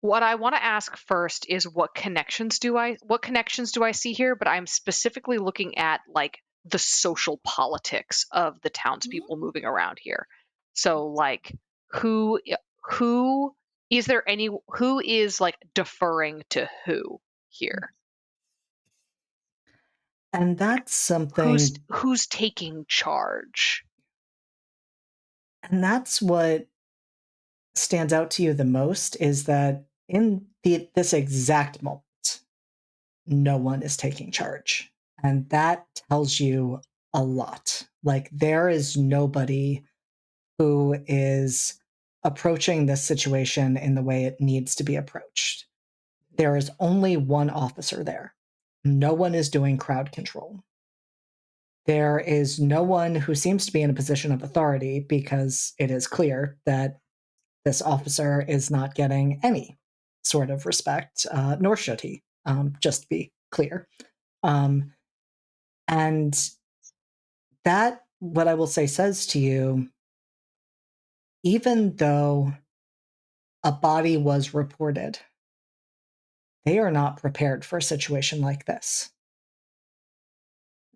What I want to ask first is what connections do I see here? But I'm specifically looking at like the social politics of the townspeople moving around here. So like who is there any who is like deferring to who here? And that's something, Who's taking charge? and that's what stands out to you the most is that in this exact moment, no one is taking charge. And that tells you a lot. Like, there is nobody who is approaching this situation in the way it needs to be approached. There is only one officer there. No one is doing crowd control. There is no one who seems to be in a position of authority because it is clear that this officer is not getting any sort of respect, nor should he, just to be clear. And that, what I will say, says to you, even though a body was reported, they are not prepared for a situation like this.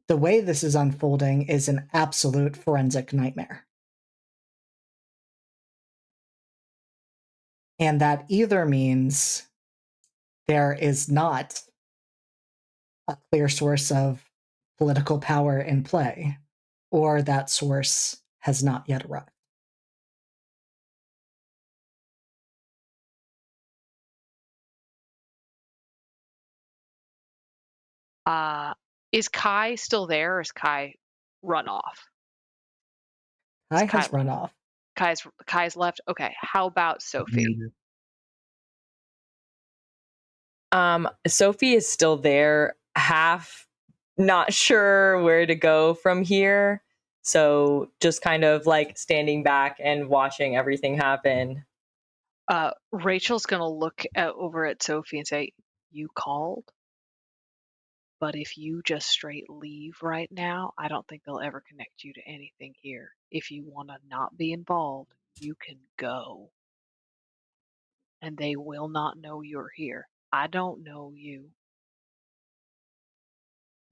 The way this is unfolding is an absolute forensic nightmare. And that either means there is not a clear source of political power in play, or that source has not yet arrived. Is Kai still there or is Kai run off? Kai has run off. Kai's left. Okay. How about Sophie? Sophie is still there, half not sure where to go from here. So just kind of like standing back and watching everything happen. Rachel's gonna look over at Sophie and say, "You called, but if you just straight leave right now, I don't think they'll ever connect you to anything here. If you want to not be involved, you can go, and they will not know you're here. I don't know you."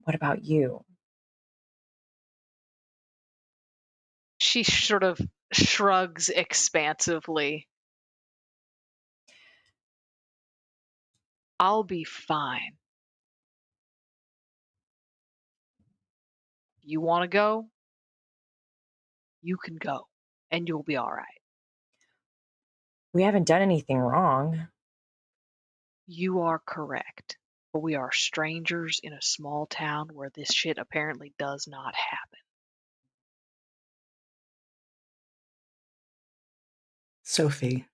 What about you? She sort of shrugs expansively. I'll be fine. You want to go? You can go, and you'll be all right. We haven't done anything wrong. You are correct, but we are strangers in a small town where this shit apparently does not happen. Sophie,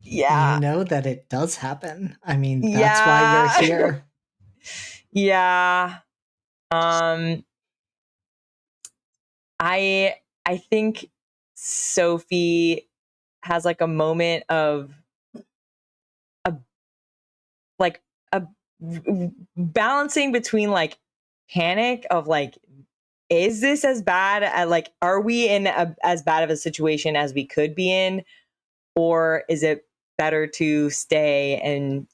Yeah. you know that it does happen. I mean, that's why you're here. Yeah. I think Sophie has like a moment of like a balancing between like panic of like, is this as bad as like, are we in as bad of a situation as we could be in, or is it better to stay and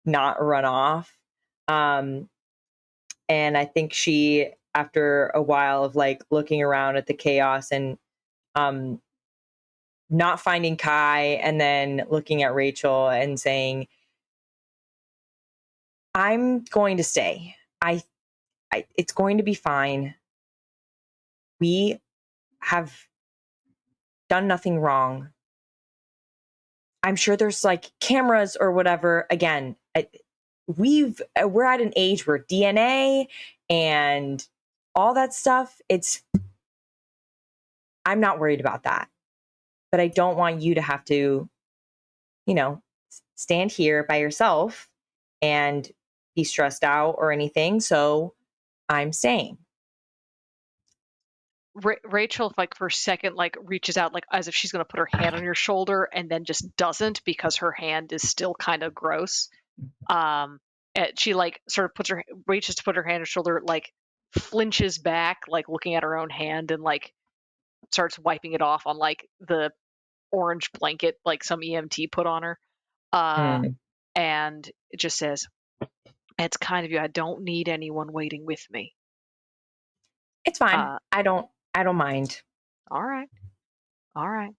not run off? And I think she, after a while of like looking around at the chaos and not finding Kai, and then looking at Rachel and saying, I'm going to stay. It's going to be fine. We have done nothing wrong. I'm sure there's like cameras or whatever. Again, we're at an age where DNA and all that stuff, I'm not worried about that. But I don't want you to have to, stand here by yourself and be stressed out or anything. So I'm staying. Rachel, like for a second, like reaches out, like as if she's going to put her hand on your shoulder, and then just doesn't, because her hand is still kind of gross. She like sort of reaches to put her hand on her shoulder, like flinches back, like looking at her own hand, and like starts wiping it off on like the orange blanket like some EMT put on her. And it just says, "It's kind of you. I don't need anyone waiting with me." It's fine. I don't mind. All right. I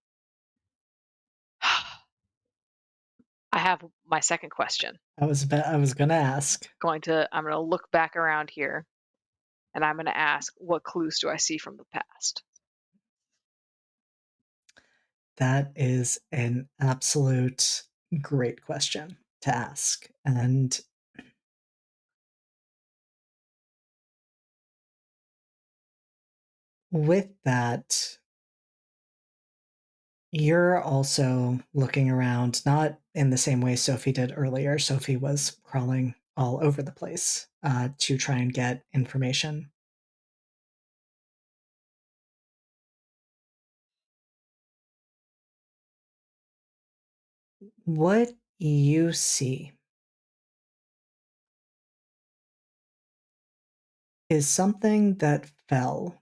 have my second question. I was gonna ask. I'm gonna look back around here, and I'm gonna ask, what clues do I see from the past? That is an absolute great question to ask. And with that, you're also looking around, not in the same way Sophie did earlier. Sophie was crawling all over the place to try and get information. What you see is something that fell,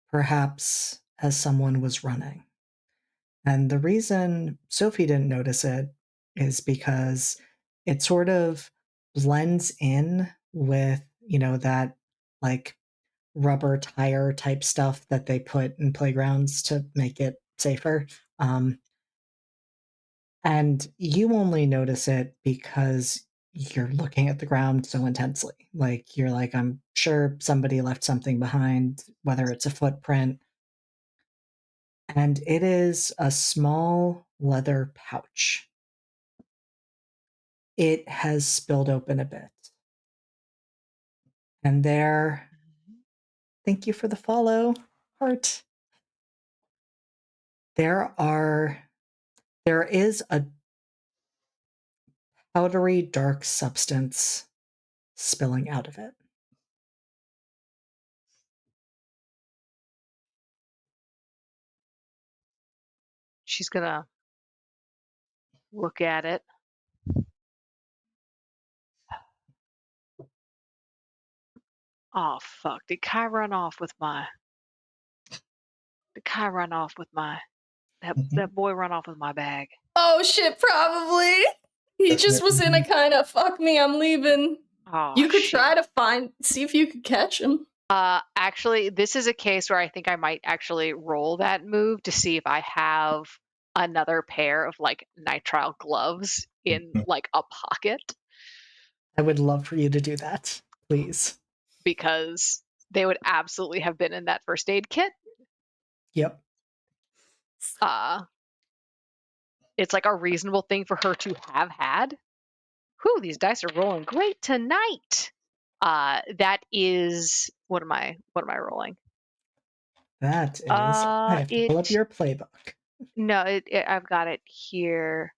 perhaps as someone was running. And the reason Sophie didn't notice it is because it sort of blends in with, that like rubber tire type stuff that they put in playgrounds to make it safer. And you only notice it because you're looking at the ground so intensely. Like, you're like, I'm sure somebody left something behind, whether it's a footprint. And it is a small leather pouch. It has spilled open a bit. And there, thank you for the follow, heart. There is a powdery dark substance spilling out of it. She's gonna look at it. Oh fuck! Did Kai run off with my? That boy run off with my bag? Oh shit, probably. He just was in a kind of fuck me, I'm leaving. Oh, You could shit. try to see if you could catch him. Actually, this is a case where I think I might actually roll that move to see if I have another pair of like nitrile gloves in like a pocket, I would love for you to do that, please. because they would absolutely have been in that first aid kit. Yep. It's like a reasonable thing for her to have had. Whew, these dice are rolling great tonight. That is, what am I rolling? That is, I have to pull up your playbook. No, I've got it here.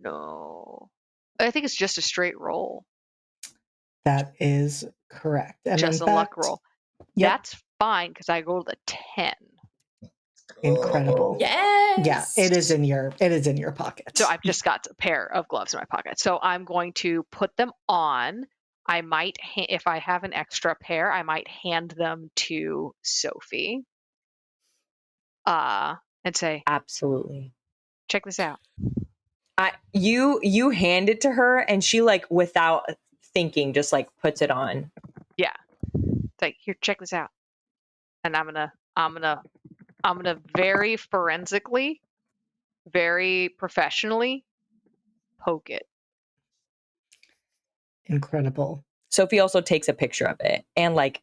No, I think it's just a straight roll. That is correct. And just a luck roll. Yep. That's fine, because I rolled a 10. Incredible. Yes. Yeah, it is in your pocket. So I've just got a pair of gloves in my pocket. So I'm going to put them on. I might, if I have an extra pair, I might hand them to Sophie. And say, Absolutely. check this out. You hand it to her, and she, like, without thinking, just like puts it on. Yeah. It's like, here, check this out. And I'm gonna very forensically, very professionally poke it. Incredible. Sophie also takes a picture of it and like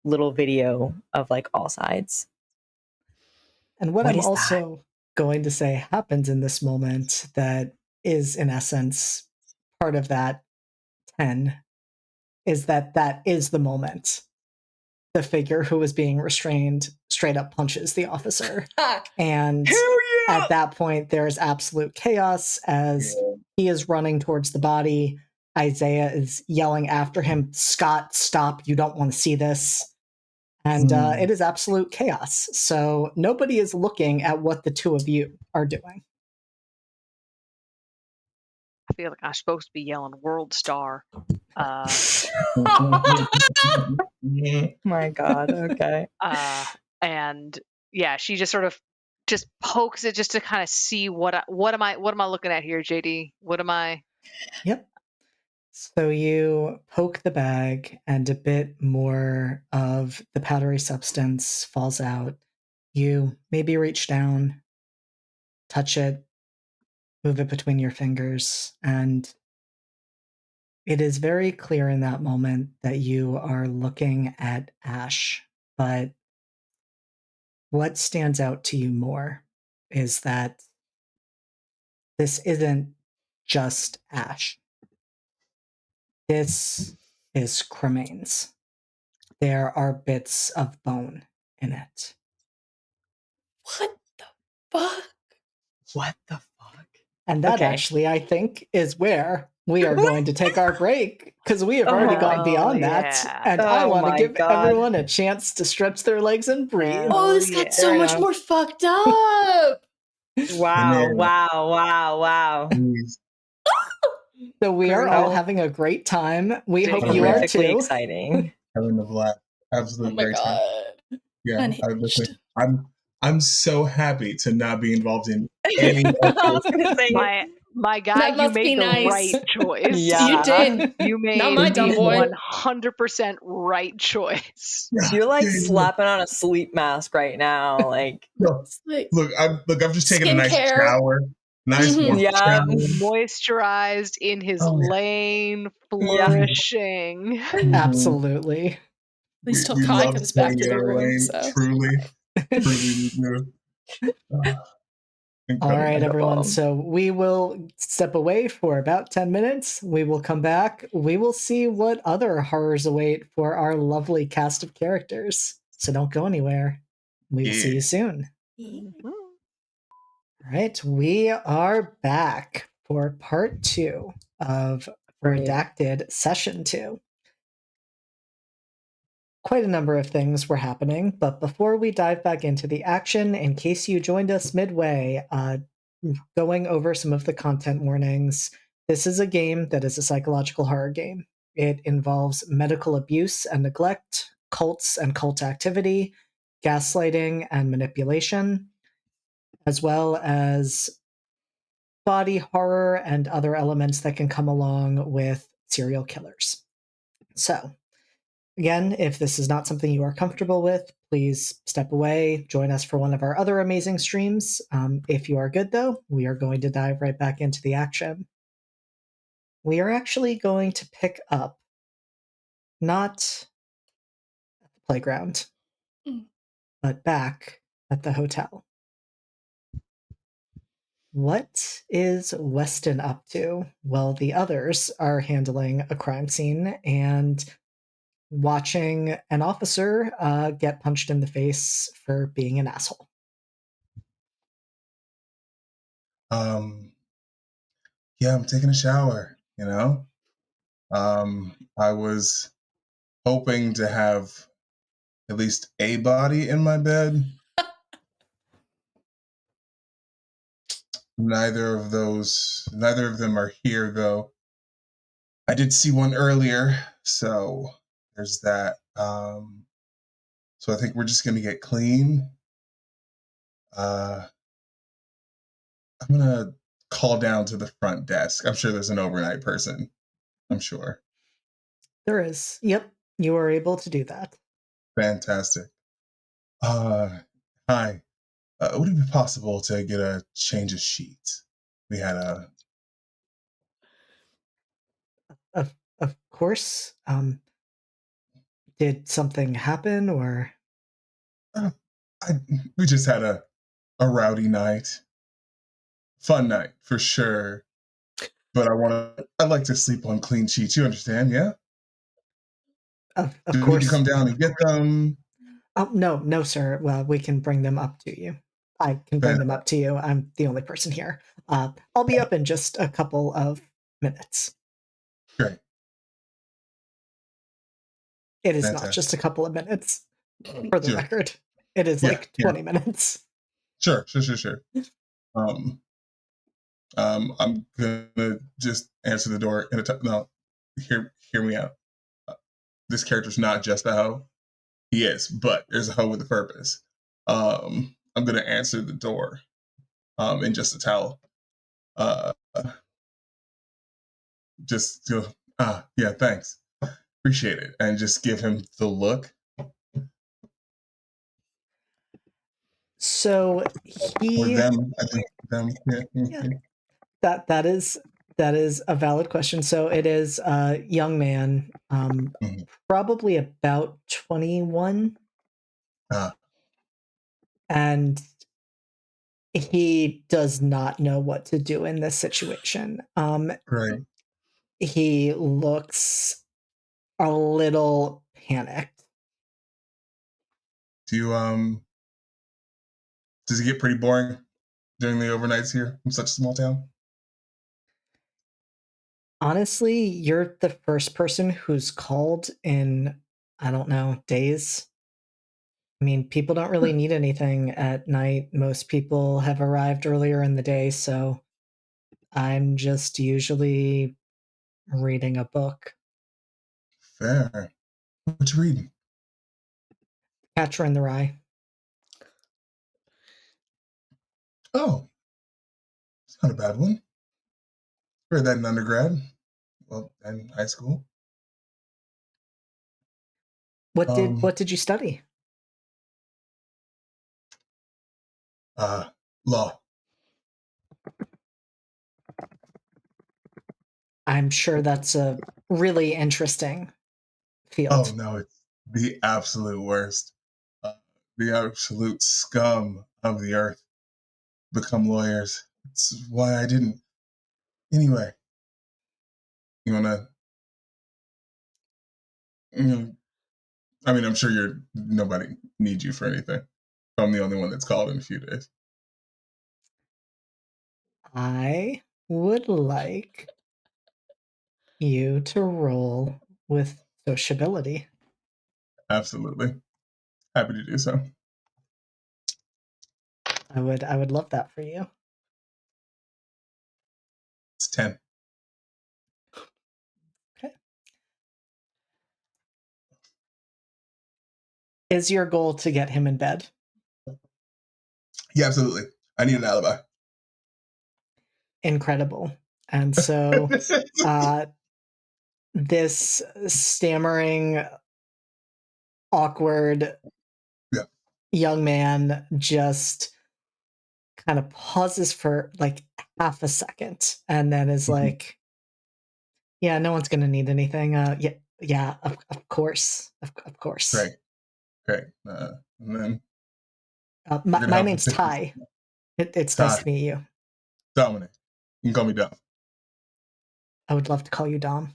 little video of like all sides. And what What I'm is also going to say happens in this moment that is, in essence, part of that 10 is that is the moment the figure who was being restrained straight up punches the officer. And at that point, there is absolute chaos as he is running towards the body. Isaiah is yelling after him, Scott, stop, you don't want to see this. And it is absolute chaos. So nobody is looking at what the two of you are doing. I feel like I'm supposed to be yelling "World Star." My God. Okay. And yeah, she just sort of just pokes it just to kind of see what am I looking at here, JD? What am I? Yep. So you poke the bag and a bit more of the powdery substance falls out. You maybe reach down, touch it, move it between your fingers, and it is very clear in that moment that you are looking at ash. But what stands out to you more is that this isn't just ash. This is cremains. There are bits of bone in it. What the fuck? What the fuck? And that Okay. actually, I think, is where we are going to take our break because we have already gone beyond that. yeah. And I Oh want to my give God. everyone a chance to stretch their legs and breathe. Oh, this yeah. got so Fair much enough. more fucked up. Wow. Man. Wow. Jeez. So we are all Brutal. having a great time. We hope Horrifically you are Horrifically too. exciting. Having the black. Absolute Oh my great time. god. Yeah. Unhinged. I'm so happy to not be involved in any of I was this. gonna say, My guy, That you must be made the nice. right choice. Yeah. You did. You made Not my dumb the boy. 100% right choice. You're like Yeah, slapping on a sleep mask right now. Like, no. It's like I'm just taking a nice skincare. shower. Nice Mhm. warm yeah. shower. Moisturized in his Oh, yeah. lane, Yeah. flourishing. Absolutely. At least till We Kai love comes back staying to in the our room. lane. So Truly we do. All right, Incredible. everyone. So we will step away for about 10 minutes. We will come back. We will see what other horrors await for our lovely cast of characters. So don't go anywhere. We will see you soon. Mhm. All right, we are back for part 2 of Great. Redacted Session 2. Quite a number of things were happening, but before we dive back into the action, in case you joined us midway, going over some of the content warnings, this is a game that is a psychological horror game. It involves medical abuse and neglect, cults and cult activity, gaslighting and manipulation, as well as body horror and other elements that can come along with serial killers. So, again, if this is not something you are comfortable with, please step away, join us for one of our other amazing streams. If you are good, though, we are going to dive right back into the action. We are actually going to pick up not at the playground, but back at the hotel. What is Weston up to? Well, the others are handling a crime scene and watching an officer get punched in the face for being an asshole. Yeah, I'm taking a shower, I was hoping to have at least a body in my bed. Neither of them are here, though. I did see one earlier, so there's that. So I think we're just gonna get clean. I'm gonna call down to the front desk. I'm sure there's an overnight person. I'm sure. There is. Yep, you are able to do that. Fantastic. Hi. Would it be possible to get a change of sheets? We had a. Of course. Did something happen, or We just had a rowdy night. Fun night for sure. But I'd like to sleep on clean sheets. You understand, yeah? of Do we need to course? come down and get them? Oh, no, sir. Well, we can bring them up to you. I can bring them up to you. I'm the only person here. I'll be up in just a couple of minutes. Great. It is not Fantastic. just a couple of minutes, for the Sure. record. It is Yeah, like 20 minutes. Sure. I'm gonna just answer the door in a no. Hear me out. This character's not just a hoe. He is, but there's a hoe with a purpose. I'm gonna answer the door. In just a towel. Just go. Yeah, thanks. Appreciate it, and just give him the look. So Or he them. I think them. Yeah. that is a valid question. So it is a young man, Mhm. probably about 21, Ah, and he does not know what to do in this situation. right. He looks a little panicked. Do you Does it get pretty boring during the overnights here in such a small town? Honestly, you're the first person who's called in, I don't know, days. I mean, people don't really need anything at night. Most people have arrived earlier in the day, so I'm just usually reading a book. Fair. What you reading? Catcher in the Rye. Oh, it's not a bad one. Read that in undergrad. Well, in high school. What did you study? Law. I'm sure that's a really interesting field. Oh no, it's the absolute worst. Uh, the absolute scum of the earth become lawyers. It's why I didn't. Anyway, you wanna? You know, I mean, I'm sure nobody needs you for anything. I'm the only one that's called in a few days. I would like you to roll with sociability. Absolutely, happy to do so. I would love that for you. It's 10. Okay. Is your goal to get him in bed? Yeah, absolutely. I need an alibi. Incredible. And so this stammering, awkward Yeah. young man just kind of pauses for like half a second and then is like, yeah, no one's gonna need anything. Yeah, of course. Of course. Great. And then My name's Ty. It's Ty. nice to meet you. Dominic. You can call me Dom. I would love to call you Dom.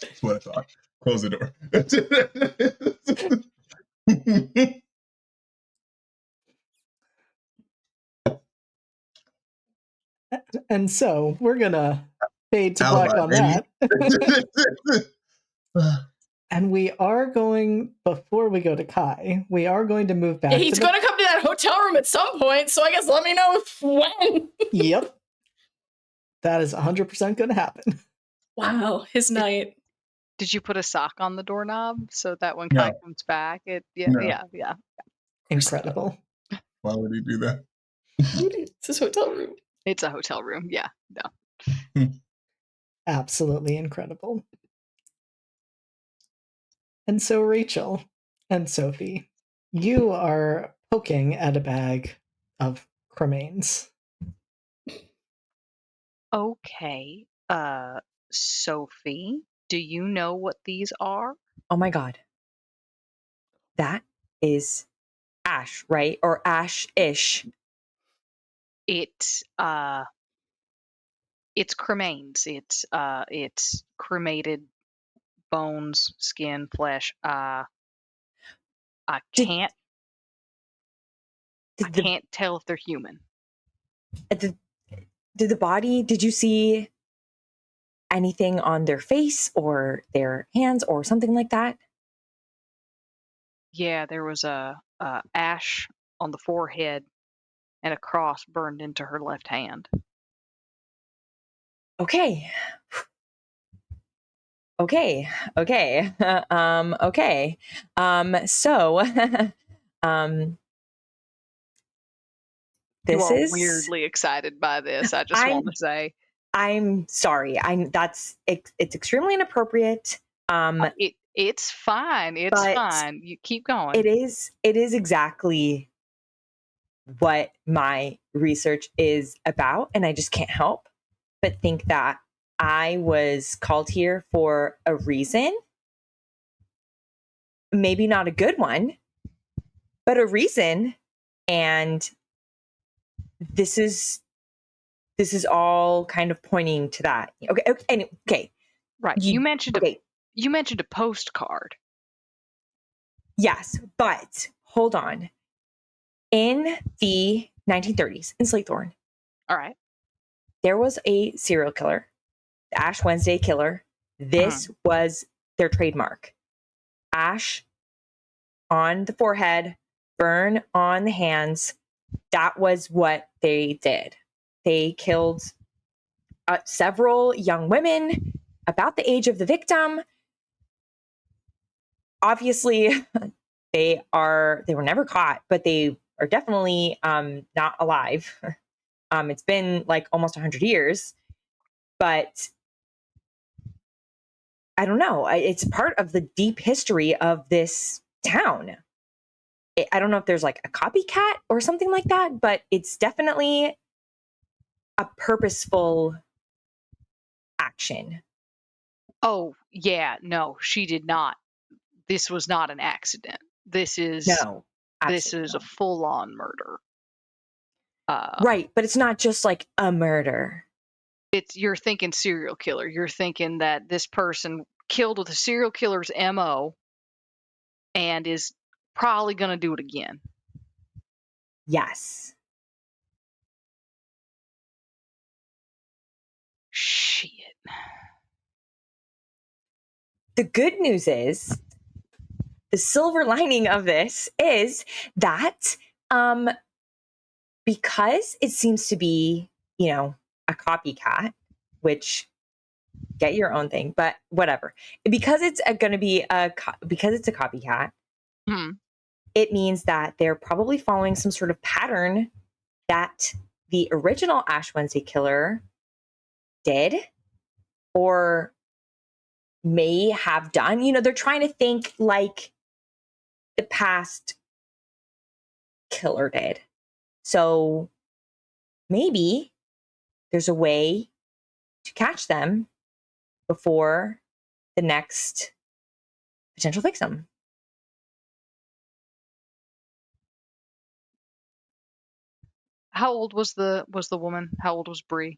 That's what I thought. Close the door. And so we're gonna fade to alibi, black on baby. that. And we are going, before we go to Kai, we are going to move back. Yeah, he's to gonna come to that hotel room at some point, so I guess let me know when. Yep. That is 100% going to happen. Wow, his night. Did you put a sock on the doorknob so that when Kai comes back, yeah. Incredible. Why would he do that? It's his hotel room. It's a hotel room. Yeah, no. Absolutely incredible. And so, Rachel and Sophie, you are poking at a bag of cremains. Okay, Sophie, do you know what these are? Oh my god. That is ash, right? Or ash-ish. It's cremains. It's cremated bones, skin, flesh. I Did- can't Did the can't tell if they're human. did the body, did you see anything on their face or their hands or something like that? Yeah, there was a ash on the forehead and a cross burned into her left hand. Okay. Okay. Okay. Okay. So You this are is weirdly excited by this. I just want to say I'm sorry. It's extremely inappropriate. it's fine. It's but fine. You keep going. It is exactly what my research is about, and I just can't help but think that I was called here for a reason. Maybe not a good one, but a reason. And this is all kind of pointing to that. Okay. Right. You mentioned a postcard. Yes, but hold on. In the 1930s in Slaythorne, all right, there was a serial killer, the Ash Wednesday Killer. This was their trademark. Ash on the forehead, burn on the hands. That was what they did. They killed several young women about the age of the victim. Obviously, they were never caught, but they are definitely not alive. It's been like almost 100 years, but I don't know. It's part of the deep history of this town. I don't know if there's like a copycat or something like that, but it's definitely a purposeful action. Oh, yeah. No, she did not. This was not an accident. This is a full-on murder. Right, but it's not just like a murder. You're thinking serial killer. You're thinking that this person killed with a serial killer's MO and is probably going to do it again. Yes. Shit. The good news is, the silver lining of this is that because it seems to be, a copycat, which get your own thing, but whatever. Because it's going to be because it's a copycat, it means that they're probably following some sort of pattern that the original Ash Wednesday Killer did or may have done. They're trying to think like the past killer did. So maybe there's a way to catch them before the next potential victim. How old was the woman? How old was Bree?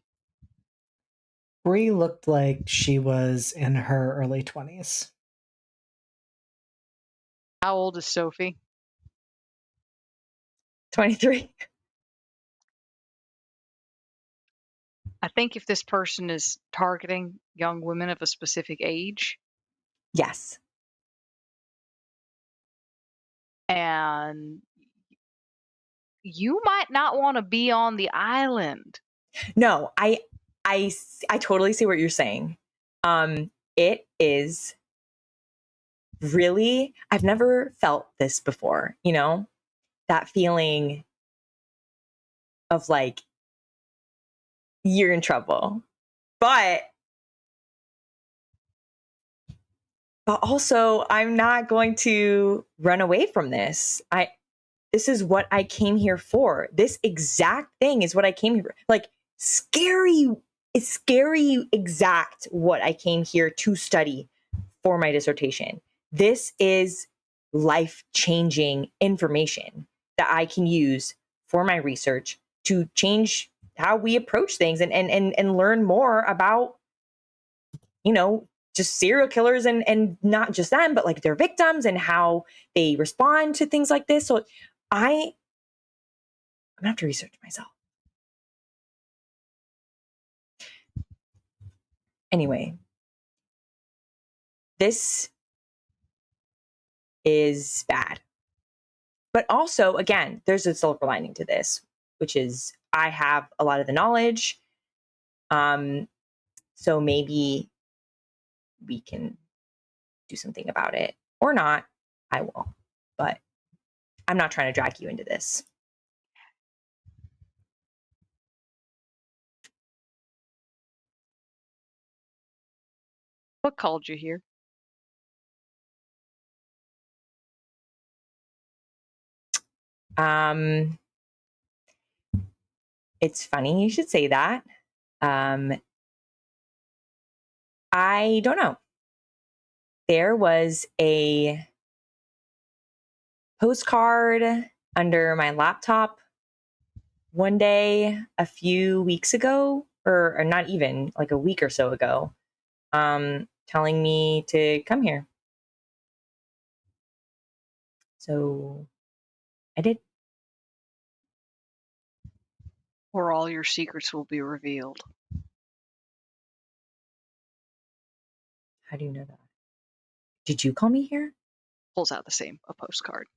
Bree looked like she was in her early 20s. How old is Sophie? 23. I think if this person is targeting young women of a specific age. Yes. And you might not want to be on the island. No, I totally see what you're saying. It is really, I've never felt this before, you know, that feeling of like, you're in trouble, but also I'm not going to run away from this. This is what I came here for. This exact thing is what I came here for. Like, scary exact what I came here to study for my dissertation. This is life-changing information that I can use for my research to change how we approach things and learn more about, you know, just serial killers and not just them, but like their victims and how they respond to things like this. So I'm gonna have to research myself. Anyway, this is bad. But also, again, there's a silver lining to this, which is I have a lot of the knowledge. So maybe we can do something about it or not. I will. But I'm not trying to drag you into this. What called you here? It's funny you should say that. I don't know. There was a postcard under my laptop one day a few weeks ago, or not even like a week or so ago, telling me to come here. So I did. Or all your secrets will be revealed. How do you know that? Did you call me here? Pulls out a postcard.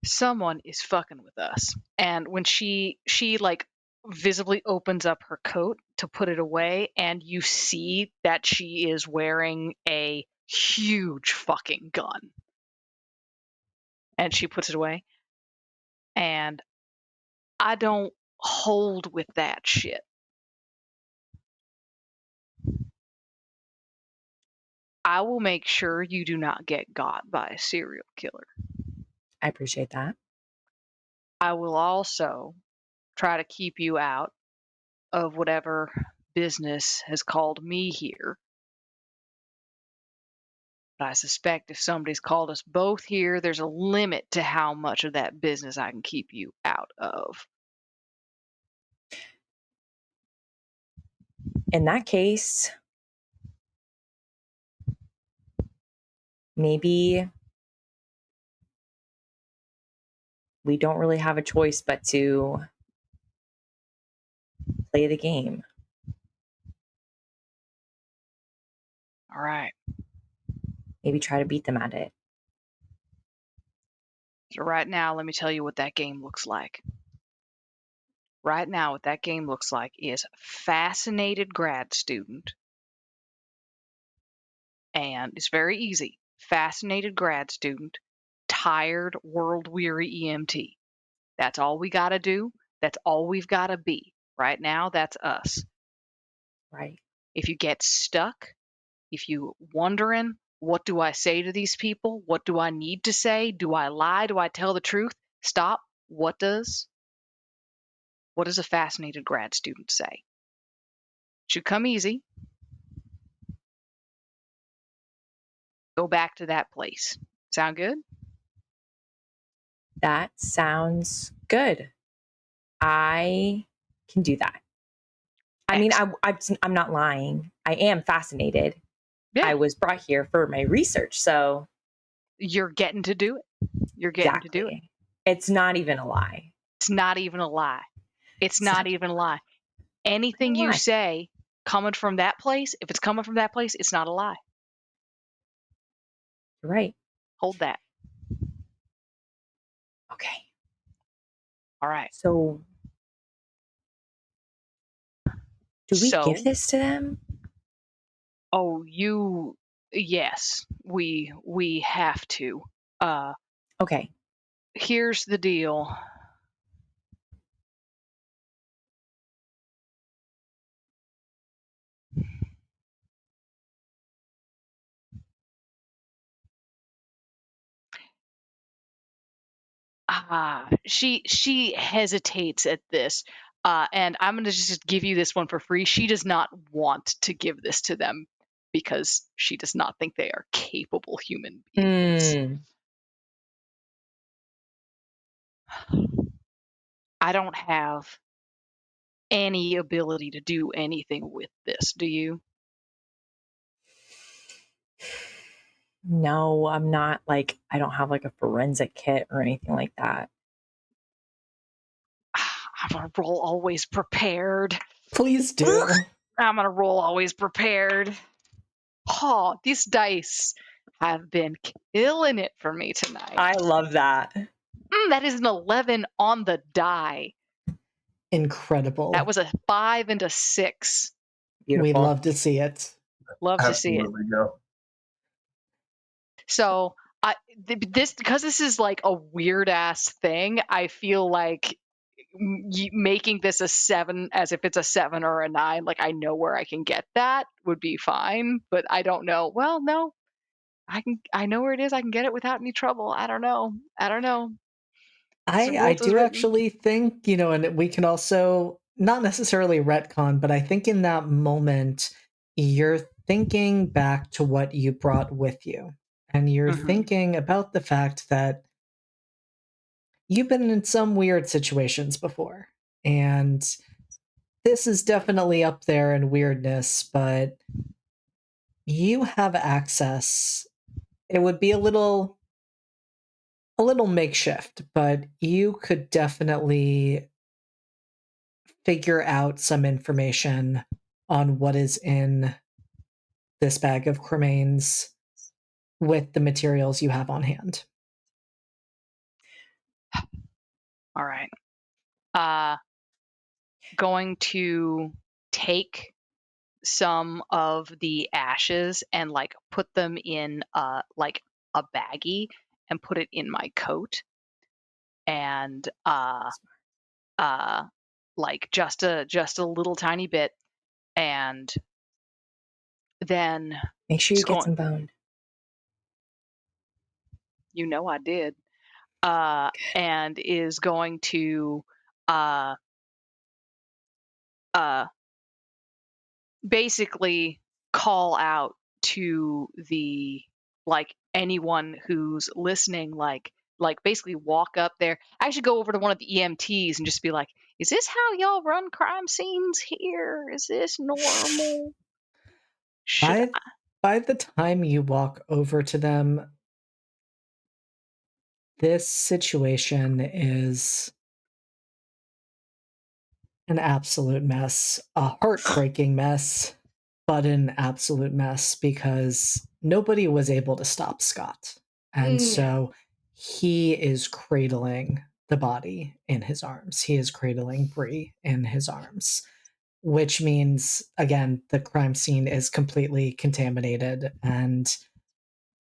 Someone is fucking with us. And when she like visibly opens up her coat to put it away, and you see that she is wearing a huge fucking gun. And she puts it away. And I don't hold with that shit. I will make sure you do not get got by a serial killer. I appreciate that. I will also try to keep you out of whatever business has called me here. But I suspect if somebody's called us both here, there's a limit to how much of that business I can keep you out of. In that case, maybe we don't really have a choice but to play the game. All right. Maybe try to beat them at it. So right now, let me tell you what that game looks like. Right now, what that game looks like is fascinated grad student. And it's very easy. Fascinated grad student, tired, world-weary EMT. That's all we got to do. That's all we've got to be. Right now, that's us. Right. If you get stuck, if you wondering, what do I say to these people? What do I need to say? Do I lie? Do I tell the truth? Stop. What does a fascinated grad student say? Should come easy. Go back to that place. Sound good? That sounds good. I can do that. I mean, I'm not lying. I am fascinated. Yeah. I was brought here for my research, so You're getting to do it. You're getting to do it. It's not even a lie. It's not even a lie. It's not even a lie. Anything you lie. say coming from that place, if it's coming from that place, it's not a lie. You're right. Hold that. Okay. All right. So do we So- give this to them? Oh, yes, we have to. Okay. Here's the deal. She hesitates at this, and I'm gonna just give you this one for free. She does not want to give this to them because she does not think they are capable human beings. I don't have any ability to do anything with this. Do you? No, I'm not like, I don't have like a forensic kit or anything like that. I'm gonna roll always prepared. Please do. I'm gonna roll always prepared. Oh, these dice have been killing it for me tonight. I love that. That is an 11 on the die. Incredible. That was a 5 and a 6. Beautiful. We'd love to see it. Love to see it. Absolutely, go. So because this is like a weird ass thing, I feel like making this a 7 as if it's a 7 or a 9, like I know where I can get that would be fine, but I don't know. Well, no, I know where it is. I can get it without any trouble. I don't know. I do actually think, and we can also not necessarily retcon, but I think in that moment, you're thinking back to what you brought with you. And you're thinking about the fact that you've been in some weird situations before. And this is definitely up there in weirdness, but you have access. It would be a little makeshift, but you could definitely figure out some information on what is in this bag of cremains with the materials you have on hand. All right. Going to take some of the ashes and like put them in like a baggie and put it in my coat, and like just a little tiny bit, and then Make sure you it's get going, some bone. you know I did, and is going to basically call out to the like anyone who's listening, like basically walk up there. I should go over to one of the EMTs and just be like, is this how y'all run crime scenes here? Is this normal? By the time you walk over to them, this situation is an absolute mess, a heartbreaking mess, but an absolute mess because nobody was able to stop Scott. And so he is cradling the body in his arms. He is cradling Bree in his arms, which means, again, the crime scene is completely contaminated and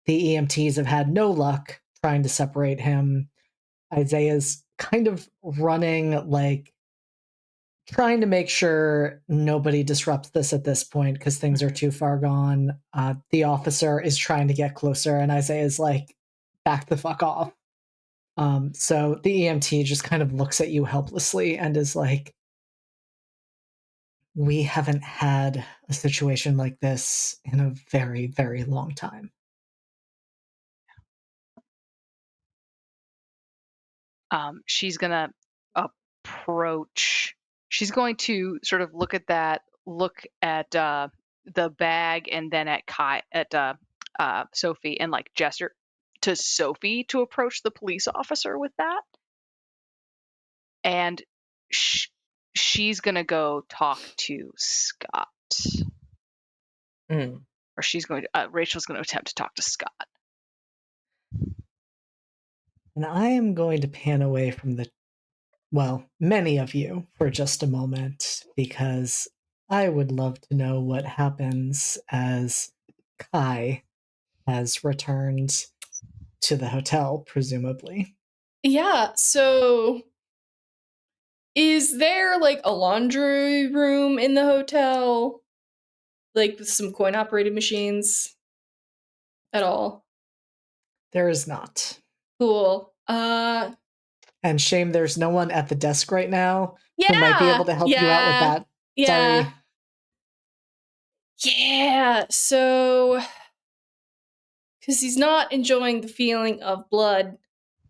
the EMTs have had no luck trying to separate him. Isaiah's kind of running, like, trying to make sure nobody disrupts this at this point because things are too far gone. The officer is trying to get closer, and Isaiah's like, back the fuck off. So the EMT just kind of looks at you helplessly and is like, we haven't had a situation like this in a very, very long time. She's gonna approach. She's going to sort of look at the bag, and then at Sophie, and like gesture to Sophie to approach the police officer with that. and she's gonna go talk to Scott. Mm. Or she's going to, Rachel's going to attempt to talk to Scott. And I am going to pan away from many of you for just a moment, because I would love to know what happens as Kai has returned to the hotel, presumably. Yeah, so is there like a laundry room in the hotel? Like with some coin operated machines at all? There is not. Cool. And shame there's no one at the desk right now who might be Yeah. able to help you out with that. Yeah. Sorry. Yeah. So, because he's not enjoying the feeling of blood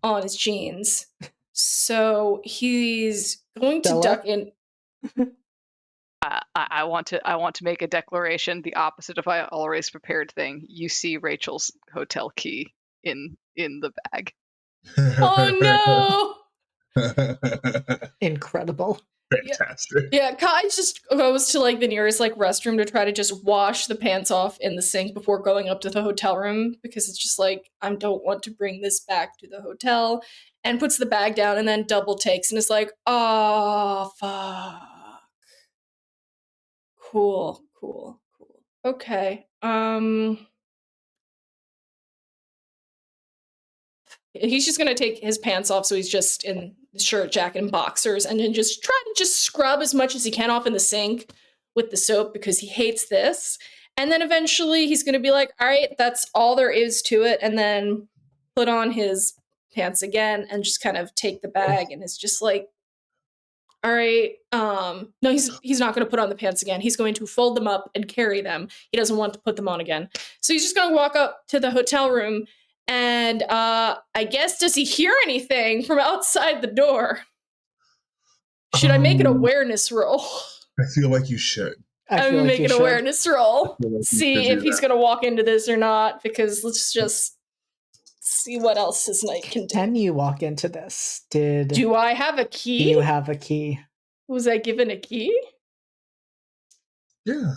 on his jeans, so he's going to Stella? duck in. I want to make a declaration, the opposite of my always prepared thing. You see Rachel's hotel key in the bag. Oh no! Incredible. Fantastic. Yeah, Kai just goes to like the nearest like restroom to try to just wash the pants off in the sink before going up to the hotel room, because it's just like, I don't want to bring this back to the hotel, and puts the bag down and then double takes and is like, oh fuck. Cool. Okay. He's just gonna take his pants off, so he's just in shirt, jacket, and boxers, and then just try to just scrub as much as he can off in the sink with the soap, because he hates this. And then eventually he's gonna be like, all right, that's all there is to it, and then put on his pants again and just kind of take the bag, and it's just like, all right, no, he's not going to put on the pants again. He's going to fold them up and carry them. He doesn't want to put them on again. So he's just going to walk up to the hotel room, and I guess, does he hear anything from outside the door? Should I make an awareness roll? I feel like you should. I feel I'm like you making an should. awareness roll. Like you See should if do he's that. going to walk into this or not, because let's just see what else his knight can do. Can you walk into this? Do I have a Do key? you have a key? Was I given a key? Yeah.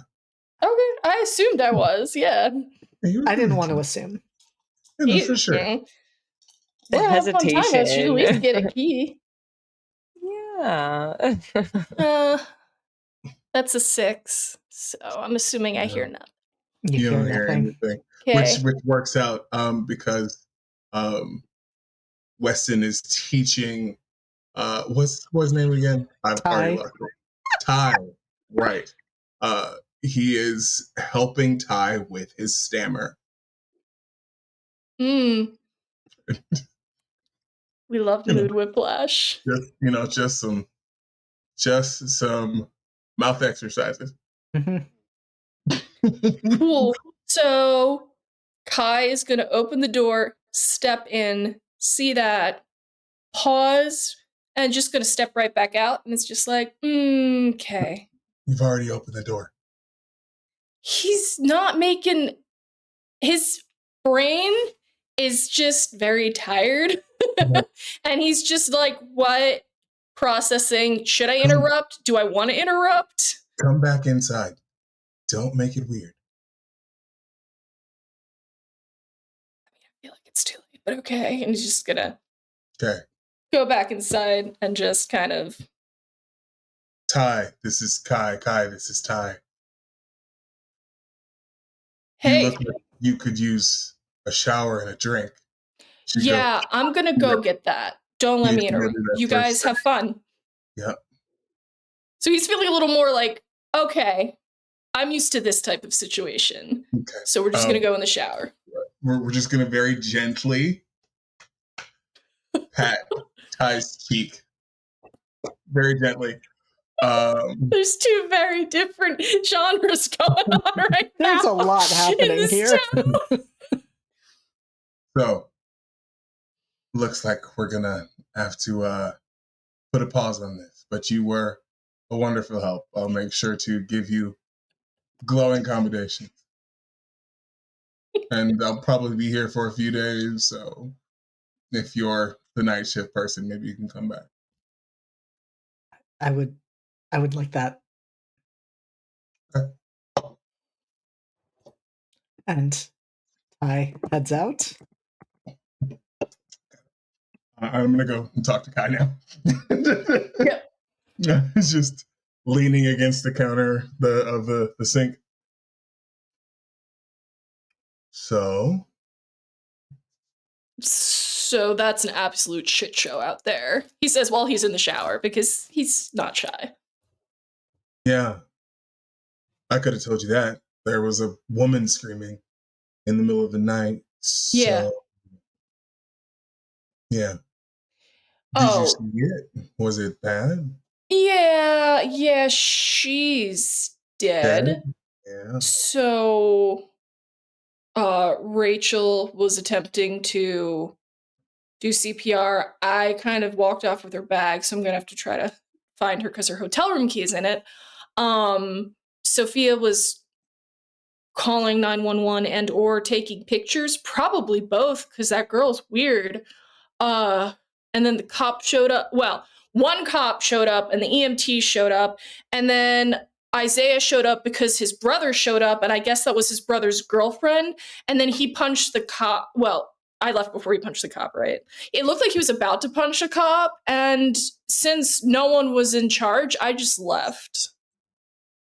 Okay, I assumed I was, yeah. I didn't want to assume. Yeah, no, for sure. The Yeah, have a fun time. I should at least hesitation. get a key. Yeah. That's a 6. So I'm assuming I hear nothing. You hear don't hear nothing. anything, Okay. which works out because Weston is teaching. What's his name again? I've already Ty. lost it. Ty, right? He is helping Ty with his stammer. We love mood whiplash. Just some mouth exercises. Cool. So Kai is going to open the door, step in, see that, pause, and just going to step right back out. And it's just like, okay. You've already opened the door. He's not making, his brain is just very tired. And he's just like, what? Processing. Should I interrupt? Do I want to interrupt? Come back inside. Don't make it weird. I feel like it's too late, but okay. And he's just gonna go back inside and just kind of. Ty, this is Kai. Kai, this is Ty. Hey. You look like you could use a shower and a drink. Yeah, I'm gonna go get that. Don't let me interrupt. You guys have fun. Yep. So he's feeling a little more like, okay, I'm used to this type of situation. Okay. So we're just gonna go in the shower. We're just gonna very gently pat Ty's cheek. Very gently. There's two very different genres going on right now. There's a lot happening here. So, looks like we're gonna have to put a pause on this. But you were a wonderful help. I'll make sure to give you glowing accommodations. And I'll probably be here for a few days, so if you're the night shift person, maybe you can come back. I would like that. Okay. And Ty heads out. I'm gonna go and talk to Kai now. Yep. He's just leaning against the counter of the sink. So that's an absolute shit show out there, he says while he's in the shower, because he's not shy. yeah, I could have told you that. There was a woman screaming in the middle of the night. So, Yeah. yeah. Did you Oh, see it? Was it bad? yeah, she's dead. Yeah. So Rachel was attempting to do CPR. I kind of walked off with her bag, so I'm gonna have to try to find her because her hotel room key is in it. Sophia was calling 911 and or taking pictures, probably both, because that girl's weird. And then the cop showed up. Well, one cop showed up and the EMT showed up, and then Isaiah showed up because his brother showed up, and I guess that was his brother's girlfriend. And then he punched the cop. Well, I left before he punched the cop, right? It looked like he was about to punch a cop, and since no one was in charge, I just left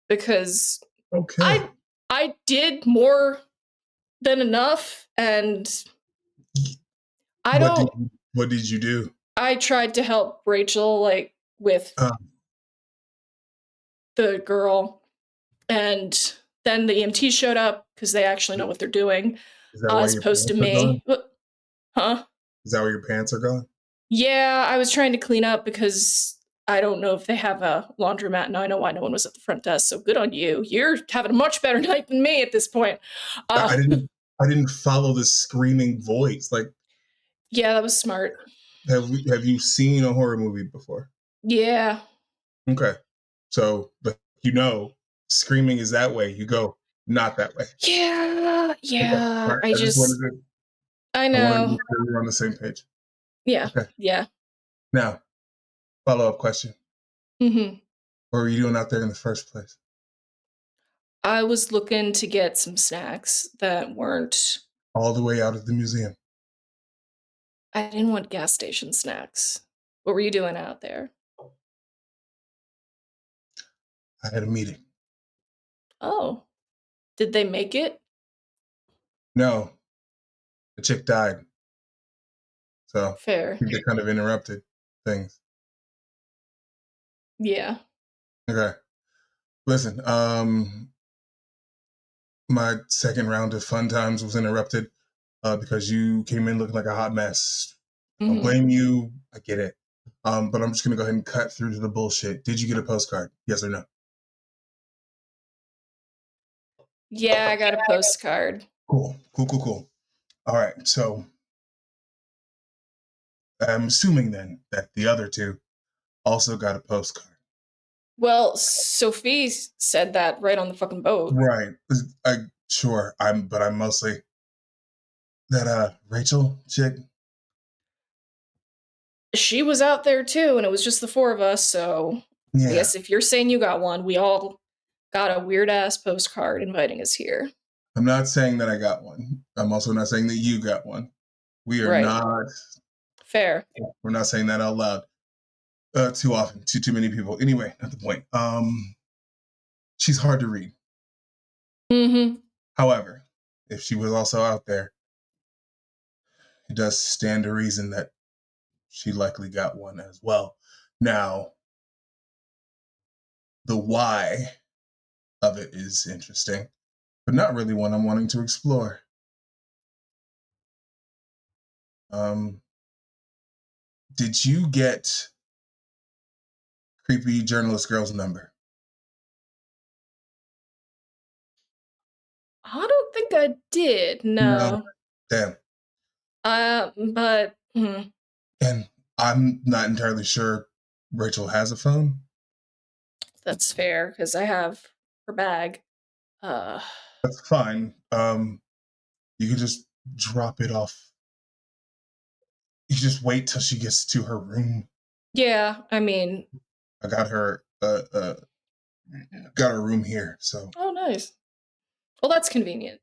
because Okay. I did more than enough, and I What did don't. What did you do? I tried to help Rachel, like with the girl, and then the EMT showed up because they actually know what they're doing, Is that why as your opposed to pants are gone? me. Huh? Is that why your pants are gone? Yeah, I was trying to clean up because I don't know if they have a laundromat, and I know why no one was at the front desk. So good on you. You're having a much better night than me at this point. I didn't. I didn't follow the screaming voice. Like, Yeah, that was smart. have you seen a horror movie before? Yeah. Okay, so but screaming is that way. You go not that way. Yeah. Okay. Yeah. All right. I just wanted to. I I wanted to know. make sure we're on the same page. Yeah. Okay. Yeah. Now, follow-up question. Mm-hmm. What were you doing out there in the first place? I was looking to get some snacks that weren't. All the way out of the museum. I didn't want gas station snacks. What were you doing out there? I had a meeting. Oh, did they make it? No, the chick died. So Fair. they kind of interrupted things. Yeah. Okay. Listen, my second round of fun times was interrupted because you came in looking like a hot mess. I don't blame you. I get it. But I'm just gonna go ahead and cut through to the bullshit. Did you get a postcard? Yes or no? Yeah, I got a postcard. Cool. All right. So I'm assuming then that the other two also got a postcard. Well, Sophie said that right on the fucking boat. Right. Sure. I'm mostly that Rachel chick. She was out there too, and it was just the four of us, so Yeah. I guess if you're saying you got one, we all got a weird ass postcard inviting us here. I'm not saying that I got one. I'm also not saying that you got one. We are Right. not. Fair. We're not saying that out loud too often to too many people. Anyway, not the point. She's hard to read. Mm-hmm. However, if she was also out there, it does stand to reason that she likely got one as well. Now, the why of it is interesting, but not really one I'm wanting to explore. Did you get creepy journalist girl's number? I don't think I did, no. Damn. But And I'm not entirely sure Rachel has a phone. that's fair, because I have her bag. That's fine. You can just drop it off. You just wait till she gets to her room. Yeah, I mean, I got her got her room here. So Oh, nice. Well, that's convenient.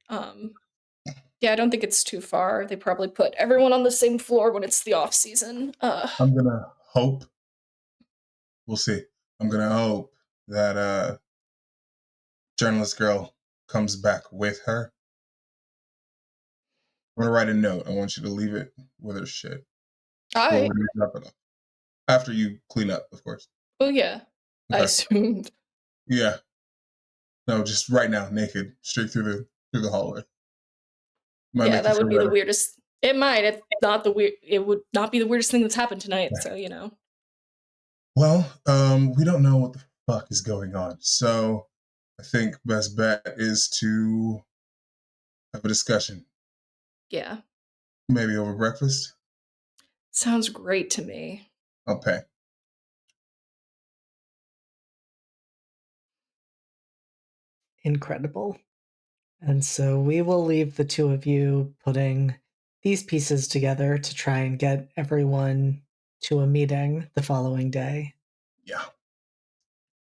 Yeah, I don't think it's too far. They probably put everyone on the same floor when it's the off season. I'm gonna hope. We'll see. I'm gonna hope that journalist girl comes back with her. I'm gonna write a note. I want you to leave it with her shit. All Well, right. we drop it off. After you clean up, of course. Oh yeah, I Okay. assumed. Yeah. No, just right now, naked, straight through the hallway. Might Yeah, make you that feel would be the better. weirdest. It might. It's not the weird. It would not be the weirdest thing that's happened tonight. Yeah. So you know. Well, we don't know what the fuck is going on, so I think best bet is to have a discussion, Yeah, maybe over breakfast. sounds great to me. I'll pay. Incredible. And so we will leave the two of you putting these pieces together to try and get everyone to a meeting the following day. Yeah.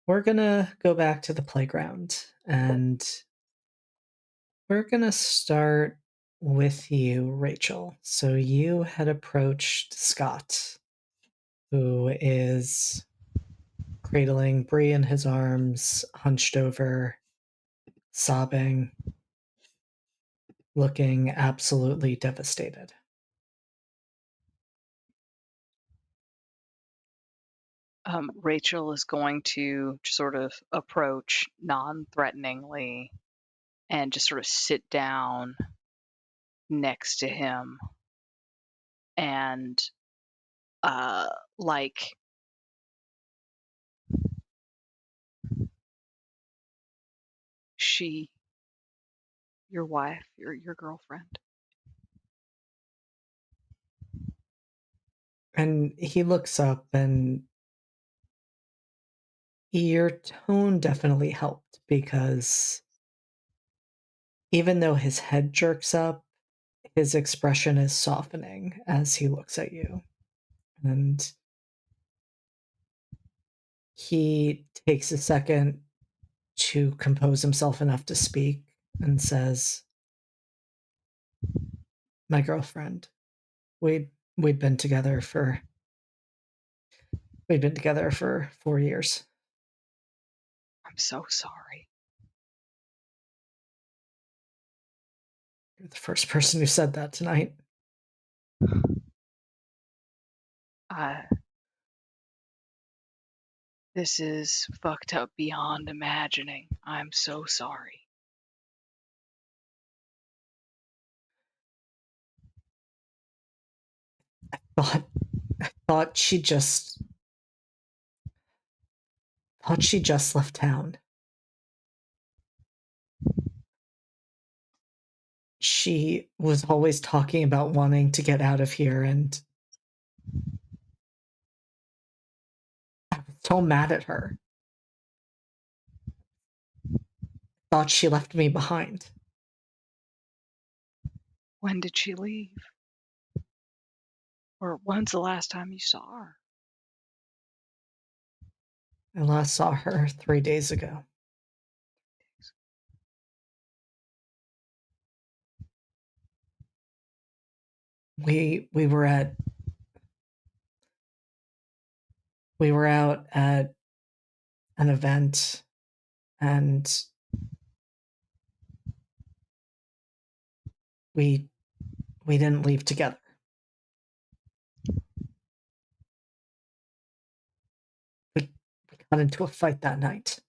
We're going to go back to the playground and we're going to start with you, Rachel. So you had approached Scott, who is cradling Bree in his arms, hunched over, sobbing, looking absolutely devastated. Rachel is going to sort of approach non-threateningly and just sort of sit down next to him and like your wife, your girlfriend. And he looks up, and your tone definitely helped because even though his head jerks up, his expression is softening as he looks at you. And he takes a second to compose himself enough to speak and says, "My girlfriend, we'd been together for 4 years." I'm so sorry. You're the first person who said that tonight. This is fucked up beyond imagining. I'm so sorry. I thought she just left town. She was always talking about wanting to get out of here, and I was so mad at her. Thought she left me behind. When did she leave? Or when's the last time you saw her? I last saw her 3 days ago. We were out at an event, and we didn't leave together. We got into a fight that night.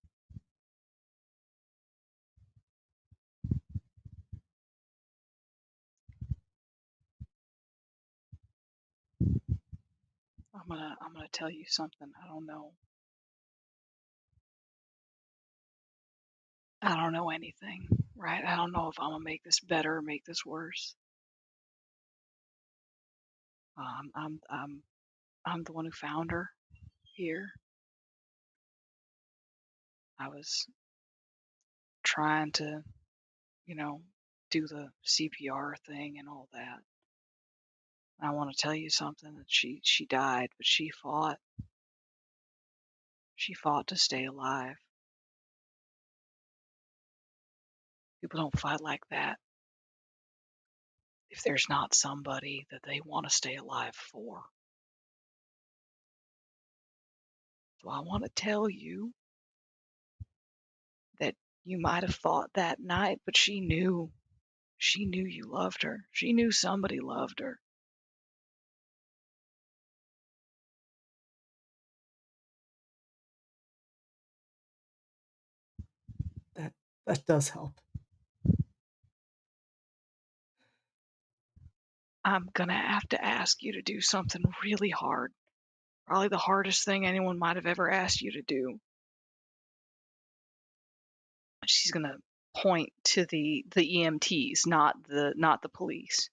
I'm gonna tell you something. I don't know anything, right? I don't know if I'm gonna make this better or make this worse. I'm the one who found her here. I was trying to, do the CPR thing and all that. I want to tell you something that she died, but she fought. She fought to stay alive. People don't fight like that if there's not somebody that they want to stay alive for. So I want to tell you that you might have fought that night, but she knew you loved her. She knew somebody loved her. That does help. I'm gonna have to ask you to do something really hard. Probably the hardest thing anyone might have ever asked you to do. She's gonna point to the EMTs, not the police.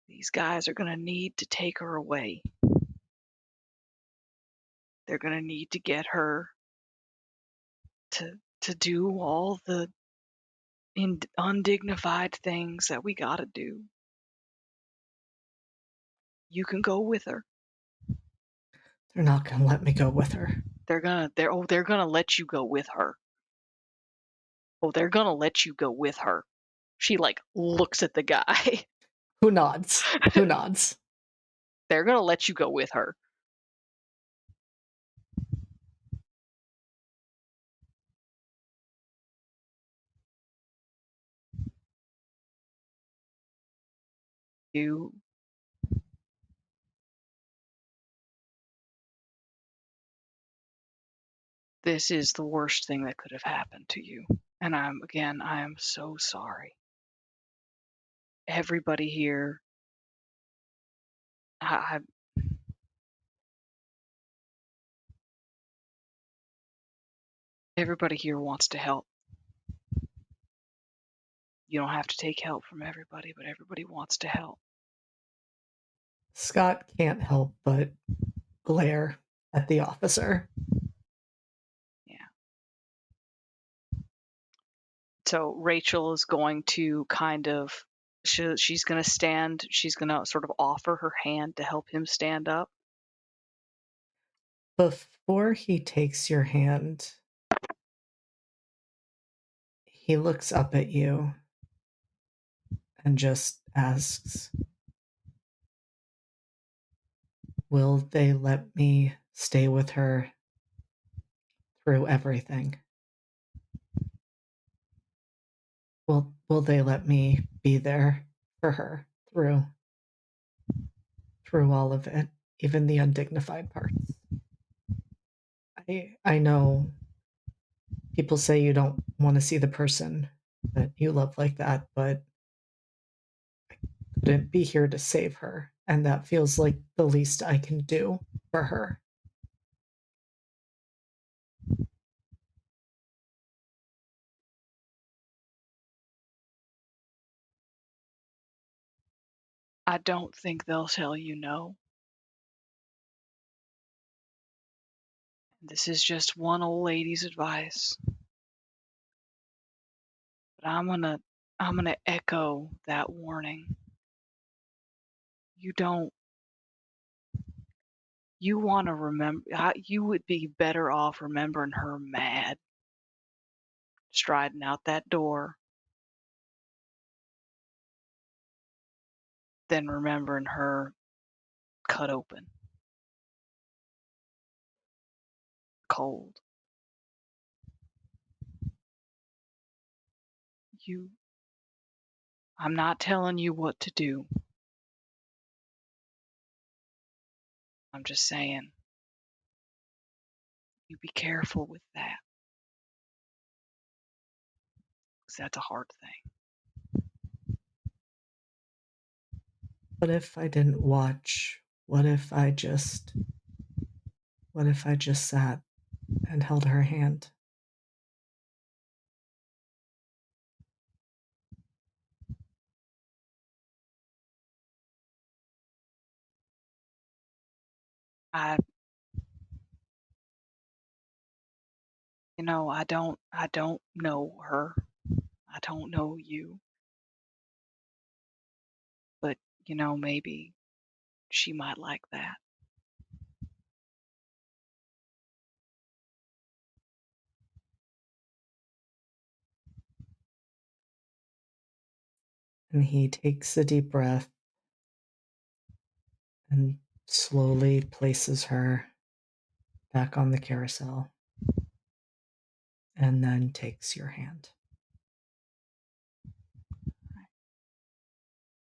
These guys are gonna need to take her away. They're gonna need to get her to do all the undignified things that we gotta do. You can go with her. They're not gonna let me go with her. They're gonna let you go with her. Oh, they're gonna let you go with her. She like looks at the guy. Who nods? Who nods? They're gonna let you go with her. You This is the worst thing that could have happened to you. And I am so sorry. Everybody here, I, everybody here wants to help. You don't have to take help from everybody, but everybody wants to help. Scott can't help but glare at the officer. Yeah. So Rachel is going to kind of, she's going to stand, she's going to sort of offer her hand to help him stand up. Before he takes your hand, he looks up at you and just asks, "Will they let me stay with her through everything? Will they let me be there for her through all of it, even the undignified parts? I know people say you don't want to see the person that you love like that, but I couldn't be here to save her, and that feels like the least I can do for her." I don't think they'll tell you no. This is just one old lady's advice. But I'm gonna echo that warning. You want to remember, you would be better off remembering her mad, striding out that door, than remembering her cut open, cold. I'm not telling you what to do. I'm just saying, you be careful with that, because that's a hard thing. What if I didn't watch? What if I just sat and held her hand? I don't know her. I don't know you. But, maybe she might like that. And he takes a deep breath and slowly places her back on the carousel and then takes your hand.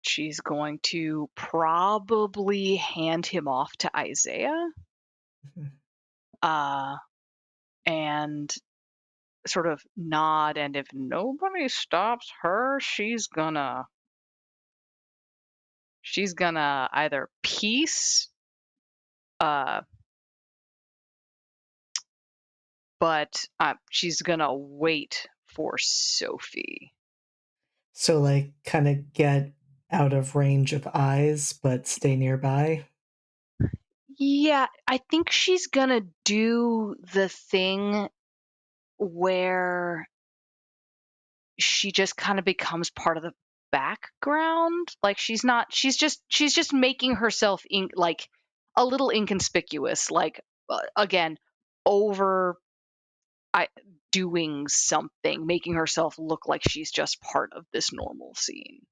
She's going to probably hand him off to Isaiah. And sort of nod, and if nobody stops her, she's gonna either peace, but she's gonna wait for Sophie. So, like, kind of get out of range of eyes, but stay nearby? Yeah, I think she's gonna do the thing where she just kind of becomes part of the background. Like she's just making herself like a little inconspicuous, like again, over doing something, making herself look like she's just part of this normal scene.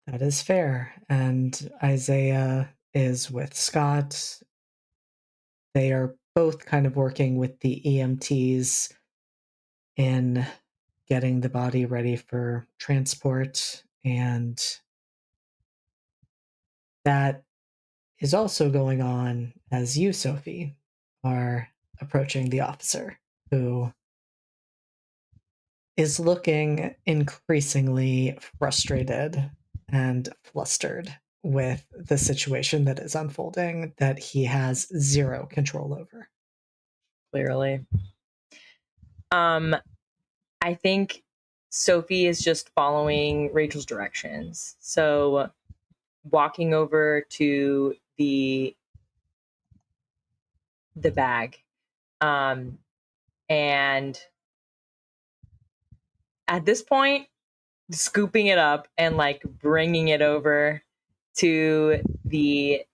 That is fair. And Isaiah is with Scott. They are both kind of working with the EMTs in getting the body ready for transport. And that is also going on as you, Sophie, are approaching the officer, who is looking increasingly frustrated and flustered with the situation that is unfolding that he has zero control over. Clearly. I think Sophie is just following Rachel's directions. So walking over to the bag, and at this point scooping it up and like bringing it over to the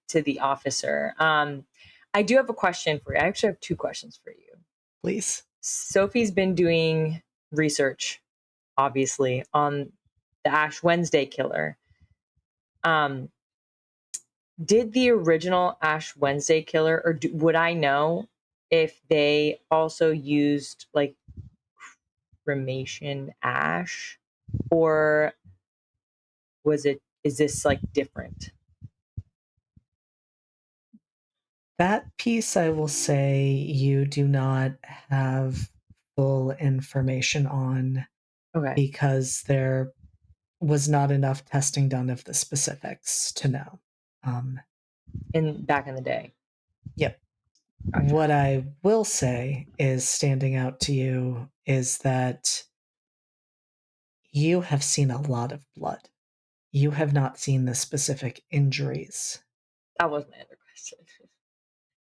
officer. I do have a question for you. I actually have two questions for you. Please. Sophie's been doing research, obviously, on the Ash Wednesday killer. Did the original Ash Wednesday killer, or would I know if they also used like cremation ash, or is this like different? That piece, I will say, you do not have full information on. Okay. Because there was not enough testing done of the specifics to know. Back in the day. Yep. Gotcha. What I will say is standing out to you is that you have seen a lot of blood. You have not seen the specific injuries. That was my other question.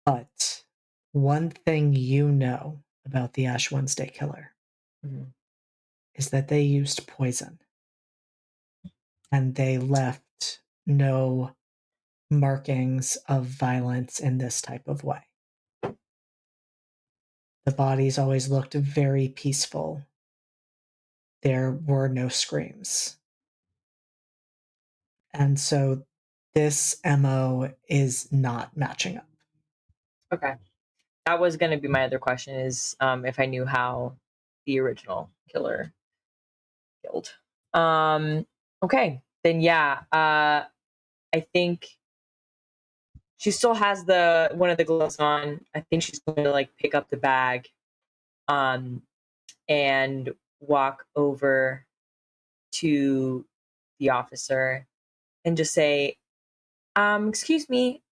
But one thing you know about the Ash Wednesday killer is that they used poison. And they left no markings of violence in this type of way. The bodies always looked very peaceful. There were no screams. And so this MO is not matching up. Okay. That was going to be my other question, is if I knew how the original killer killed. Okay. Then yeah, I think she still has one of the gloves on. I think she's going to like pick up the bag and walk over to the officer and just say, excuse me,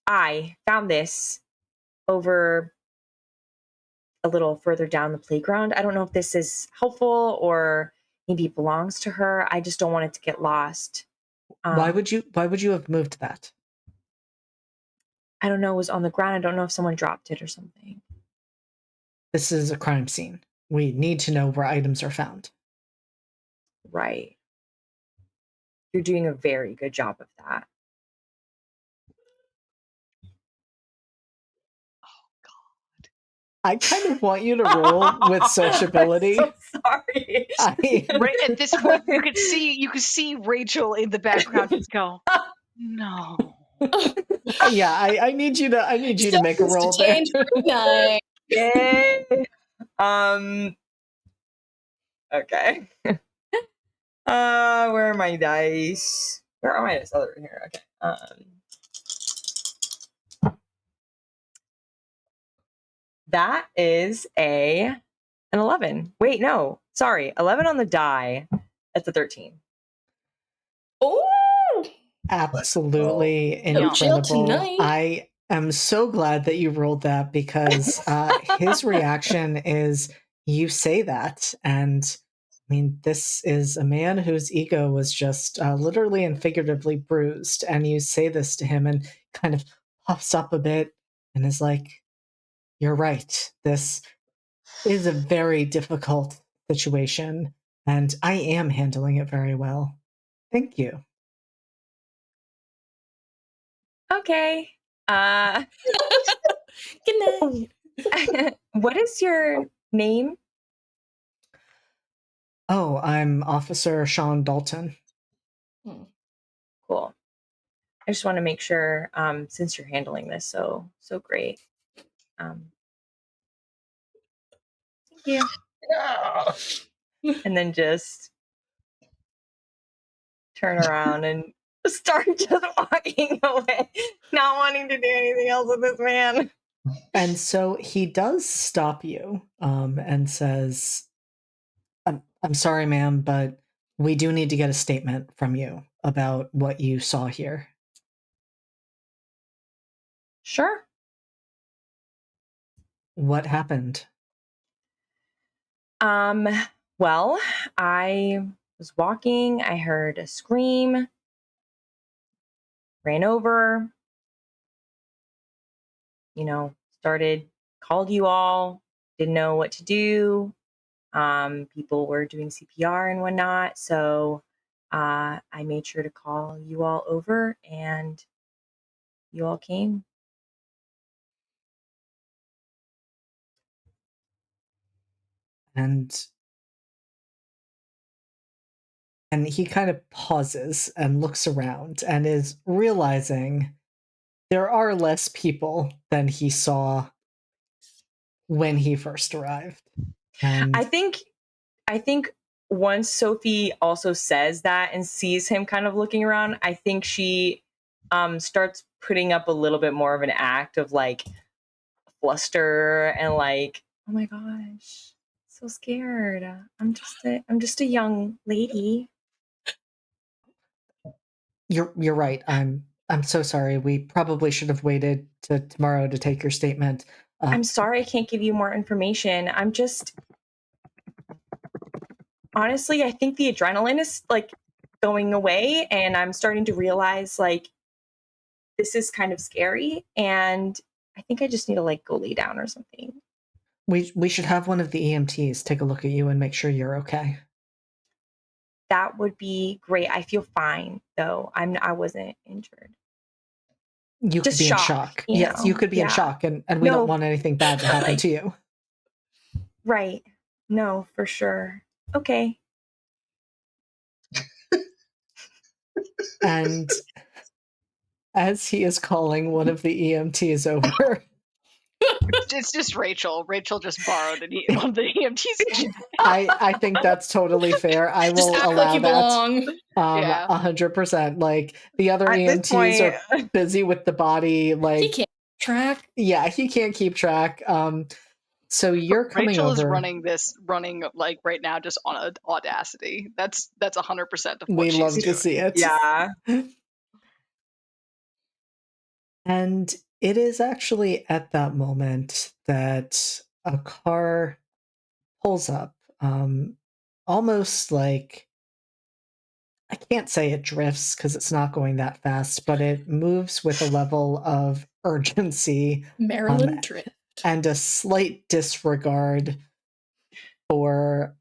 I found this over a little further down the playground. I don't know if this is helpful or maybe it belongs to her. I just don't want it to get lost. Why would you have moved that? I don't know. It was on the ground. I don't know if someone dropped it or something. This is a crime scene. We need to know where items are found. Right. You're doing a very good job of that. Oh God. I kind of want you to roll with sociability. I'm so sorry. Right at this point, you could see Rachel in the background just go, no. Yeah, I need you to make a roll there. Change for tonight. Yay. Okay. Where are my dice? Where are my dice? Oh, they're in here. Okay. That is an 11. Wait, no. Sorry. 11 on the die. That's a 13. Oh, Absolutely no chill incredible. tonight. I am so glad that you rolled that because his reaction is you say that. And I mean, this is a man whose ego was just literally and figuratively bruised. And you say this to him and kind of puffs up a bit and is like, you're right. This is a very difficult situation. And I am handling it very well. Thank you. Okay. Good night. What is your name? Oh, I'm Officer Sean Dalton. Cool. I just want to make sure, since you're handling this so great. Thank you. And then just turn around and start just walking away, not wanting to do anything else with this man. And so he does stop you and says, I'm sorry, ma'am, but we do need to get a statement from you about what you saw here. Sure. What happened? Well, I was walking, I heard a scream, ran over, called you all, didn't know what to do. People were doing CPR and whatnot. So I made sure to call you all over and you all came. And he kind of pauses and looks around and is realizing there are less people than he saw when he first arrived. And I think once Sophie also says that and sees him kind of looking around, I think she starts putting up a little bit more of an act of like fluster and like, oh my gosh, so scared. I'm just a young lady. You're right. I'm so sorry. We probably should have waited to tomorrow to take your statement. I'm sorry I can't give you more information. I'm just honestly, I think the adrenaline is like going away and I'm starting to realize like this is kind of scary and I think I just need to like go lay down or something. We should have one of the EMTs take a look at you and make sure you're okay. That would be great. I feel fine though. I wasn't injured. You Just could be in shock, shock. you Yes, know? you could be in Yeah. shock and we No. don't want anything bad to happen Like- to you. Right. No, for sure. Okay. And as he is calling one of the EMTs over, It's just Rachel. Rachel just borrowed one of the EMTs. I think that's totally fair. I Just will act allow like you that. belong. Yeah. 100%. Like the other At this EMTs point- are busy with the body. He Like, can't track. yeah, he can't keep track. So you're coming Rachel over. is running like right now just on Audacity. That's 100% of what We she's love doing. to see it. Yeah. And it is actually at that moment that a car pulls up, almost like, I can't say it drifts because it's not going that fast, but it moves with a level of urgency Maryland Drift. and a slight disregard for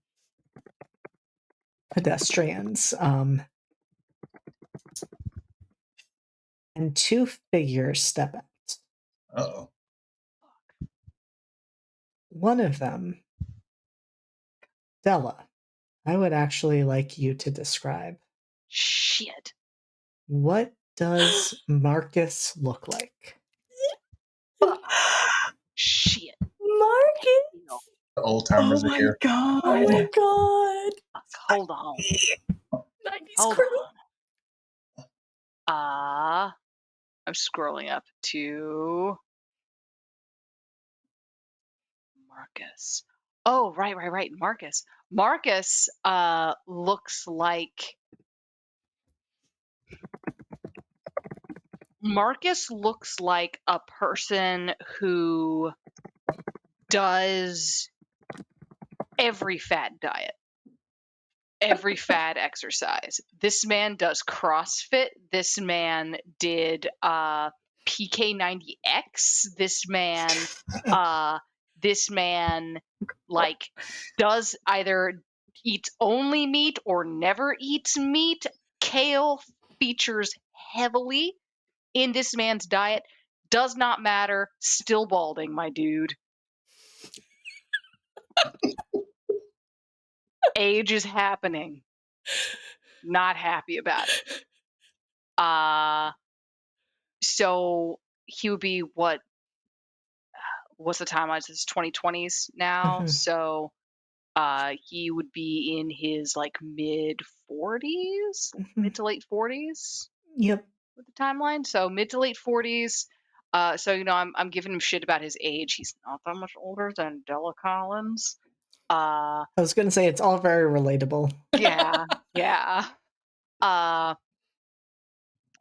pedestrians. And two figures step out. Uh-oh. one of them, Della, I would actually like you to describe. Shit. What does Marcus look like? Shit. Marcus! The old timers are here. God. Oh my god! Hold on. 90s Hold crew. on. I'm scrolling up to Marcus. Oh, right. Marcus. Marcus looks like a person who does every fad diet, every fad exercise. This man does CrossFit. This man did PK90X. This man like does either eats only meat or never eats meat. Kale features heavily in this man's diet. Does not matter. Still balding, my dude. Age is happening. Not happy about it. So he would be what's the timeline? It's 2020s now. Mhm. So he would be in his like mid 40s, mid to late 40s Yep. with the timeline. So mid to late 40s. So I'm giving him shit about his age. He's not that much older than Della Collins. I was going to say it's all very relatable. Yeah.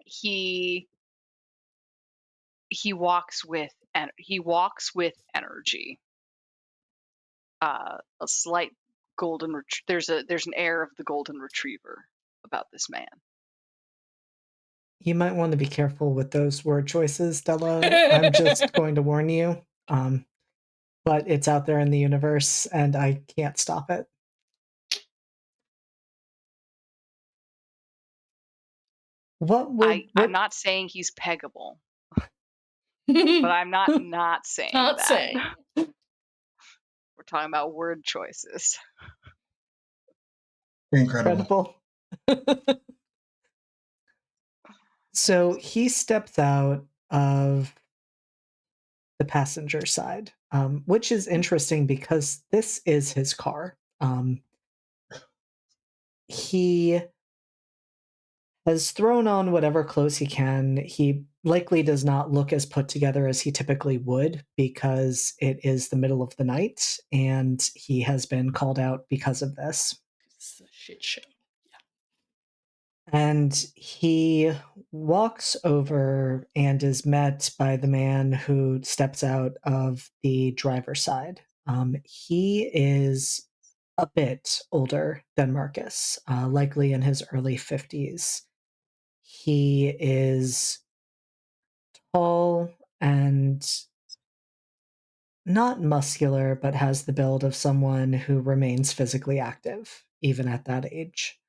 He walks with energy. A slight golden there's an air of the golden retriever about this man. You might want to be careful with those word choices, Della. I'm just going to warn you. But it's out there in the universe, and I can't stop it. I'm not saying he's peggable, but I'm not saying Not that. saying. We're talking about word choices. Incredible. So he steps out of the passenger side, which is interesting because this is his car. He has thrown on whatever clothes he can. He likely does not look as put together as he typically would because it is the middle of the night and he has been called out because of this. It's a shit show. And he walks over and is met by the man who steps out of the driver's side. He is a bit older than Marcus, likely in his early 50s. He is tall and not muscular, but has the build of someone who remains physically active, even at that age.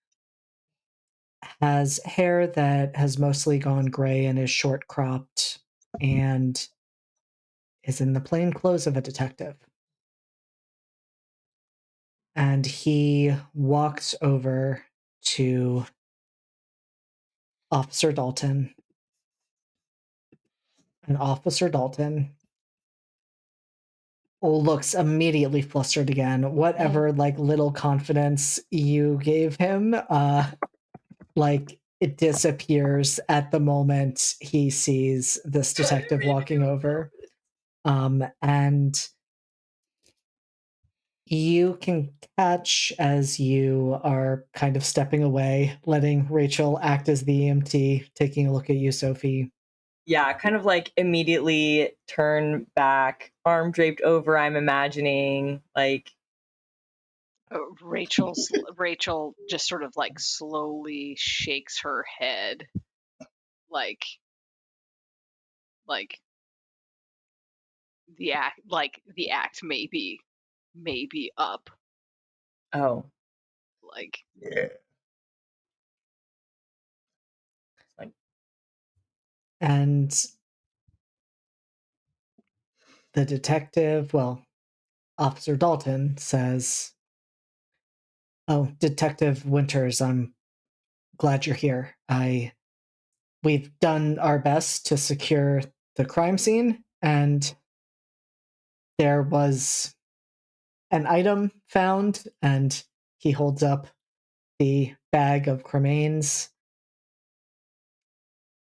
Has hair that has mostly gone gray and is short cropped, and is in the plain clothes of a detective. And he walks over to Officer Dalton. And Officer Dalton looks immediately flustered again. Whatever like little confidence you gave him, like it disappears at the moment he sees this detective walking over. And you can catch as you are kind of stepping away, letting Rachel act as the EMT, taking a look at you, Sophie. Yeah, kind of like immediately turn back, arm draped over, I'm imagining, like Rachel just sort of like slowly shakes her head, like the act may be up, oh, like Yeah. And the detective, well, Officer Dalton says, "Oh, Detective Winters, I'm glad you're here. We've done our best to secure the crime scene, and there was an item found," and he holds up the bag of cremains.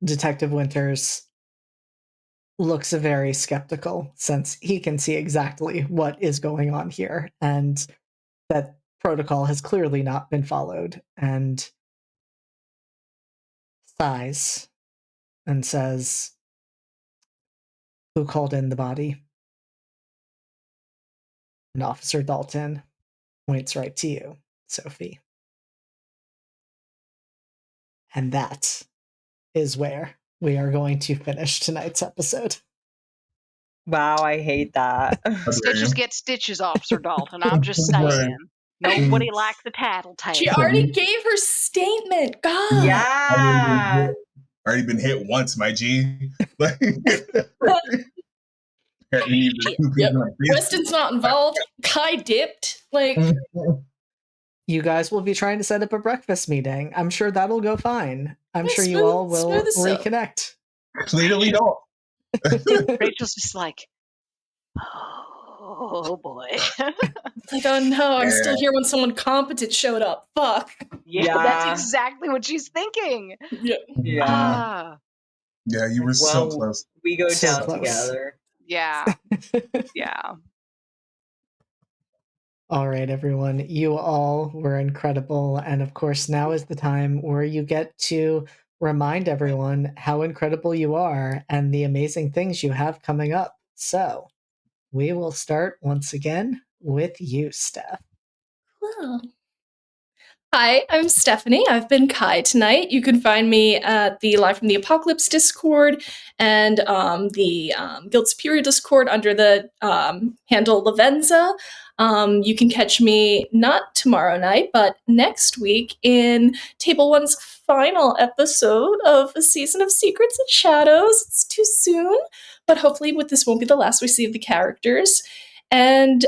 Detective Winters looks very skeptical since he can see exactly what is going on here and that protocol has clearly not been followed, and sighs and says, "Who called in the body?" And Officer Dalton points right to you, Sophie. And that is where we are going to finish tonight's episode. Wow, I hate that. Stitches get stitches, Officer Dalton. I'm just Right. saying. Nobody likes a tattletale. She already gave her statement. God. Yeah. Already been hit once, my G. Like, you need the two Yep. people like this. Weston's not involved. Kai dipped. Like, You guys will be trying to set up a breakfast meeting. I'm sure that'll go fine. I'm Yeah, sure you smooth- all will smooth as silk. reconnect. Clearly not. Rachel's just like, oh boy. like, oh no, I'm still Yeah. here when someone competent showed up. Fuck. Yeah, that's Yeah. exactly what she's thinking. Yeah. Yeah. Ah, Yeah, you were so close. We go So down close. together. yeah, yeah. All right, everyone. You all were incredible. And of course, now is the time where you get to remind everyone how incredible you are and the amazing things you have coming up. So we will start once again with you, Steph. Well. Hi, I'm Stephanie. I've been Kai tonight. You can find me at the Live from the Apocalypse Discord and the Guild Superior Discord under the handle Lavenza. You can catch me not tomorrow night, but next week in Table One's final episode of a season of Secrets and Shadows. It's too soon, but hopefully this won't be the last we see of the characters. And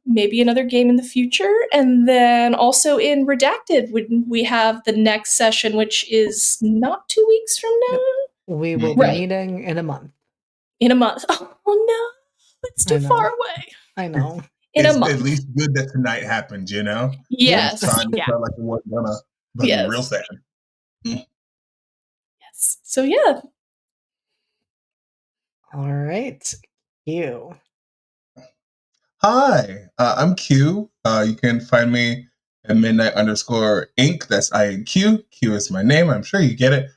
maybe another game in the future. And then also in Redacted, we have the next session, which is not 2 weeks from now. We will be Right. meeting in a month. In a month. Oh no, it's I too know. far away. I know. In It's a month. at least good that tonight happened, you know? Yes. Last time it Yeah. felt like it wasn't gonna, but Yes. real sad. Yes. So yeah. All right. You. Hi, I'm Q. You can find me at midnight_Inc. That's INQ. Q is my name. I'm sure you get it.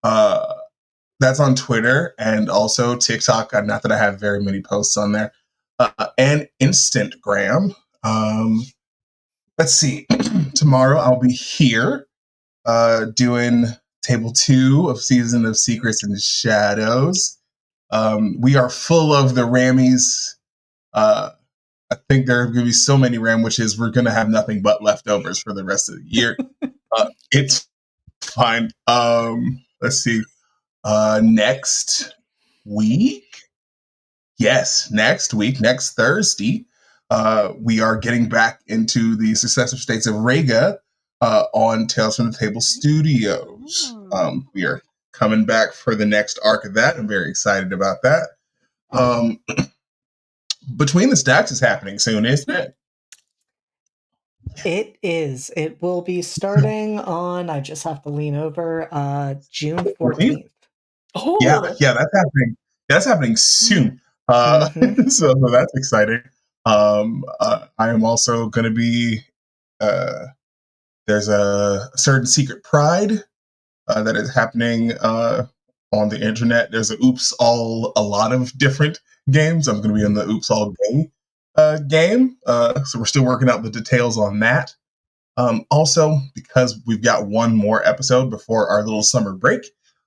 That's on Twitter and also TikTok. Not that I have very many posts on there. And Instagram. Let's see. Tomorrow I'll be here doing Table 2 of Season of Secrets and Shadows. We are full of the Rammies. I think there are going to be so many Ram witches, we're going to have nothing but leftovers for the rest of the year. It's fine. Let's see. Next week? Yes, next week, next Thursday, we are getting back into the successor states of Rega on Tales from the Table Studios. We are coming back for the next arc of that. I'm very excited about that. Between the Stacks is happening soon, isn't it? It is. It will be starting on, I just have to lean over, June 14th. Oh. Yeah, that's happening. That's happening soon. So that's exciting. I am also going to be. There's a certain secret pride that is happening on the internet. There's a a lot of different games. I'm going to be in the Oops All Gay game. So we're still working out the details on that. Also, because we've got one more episode before our little summer break,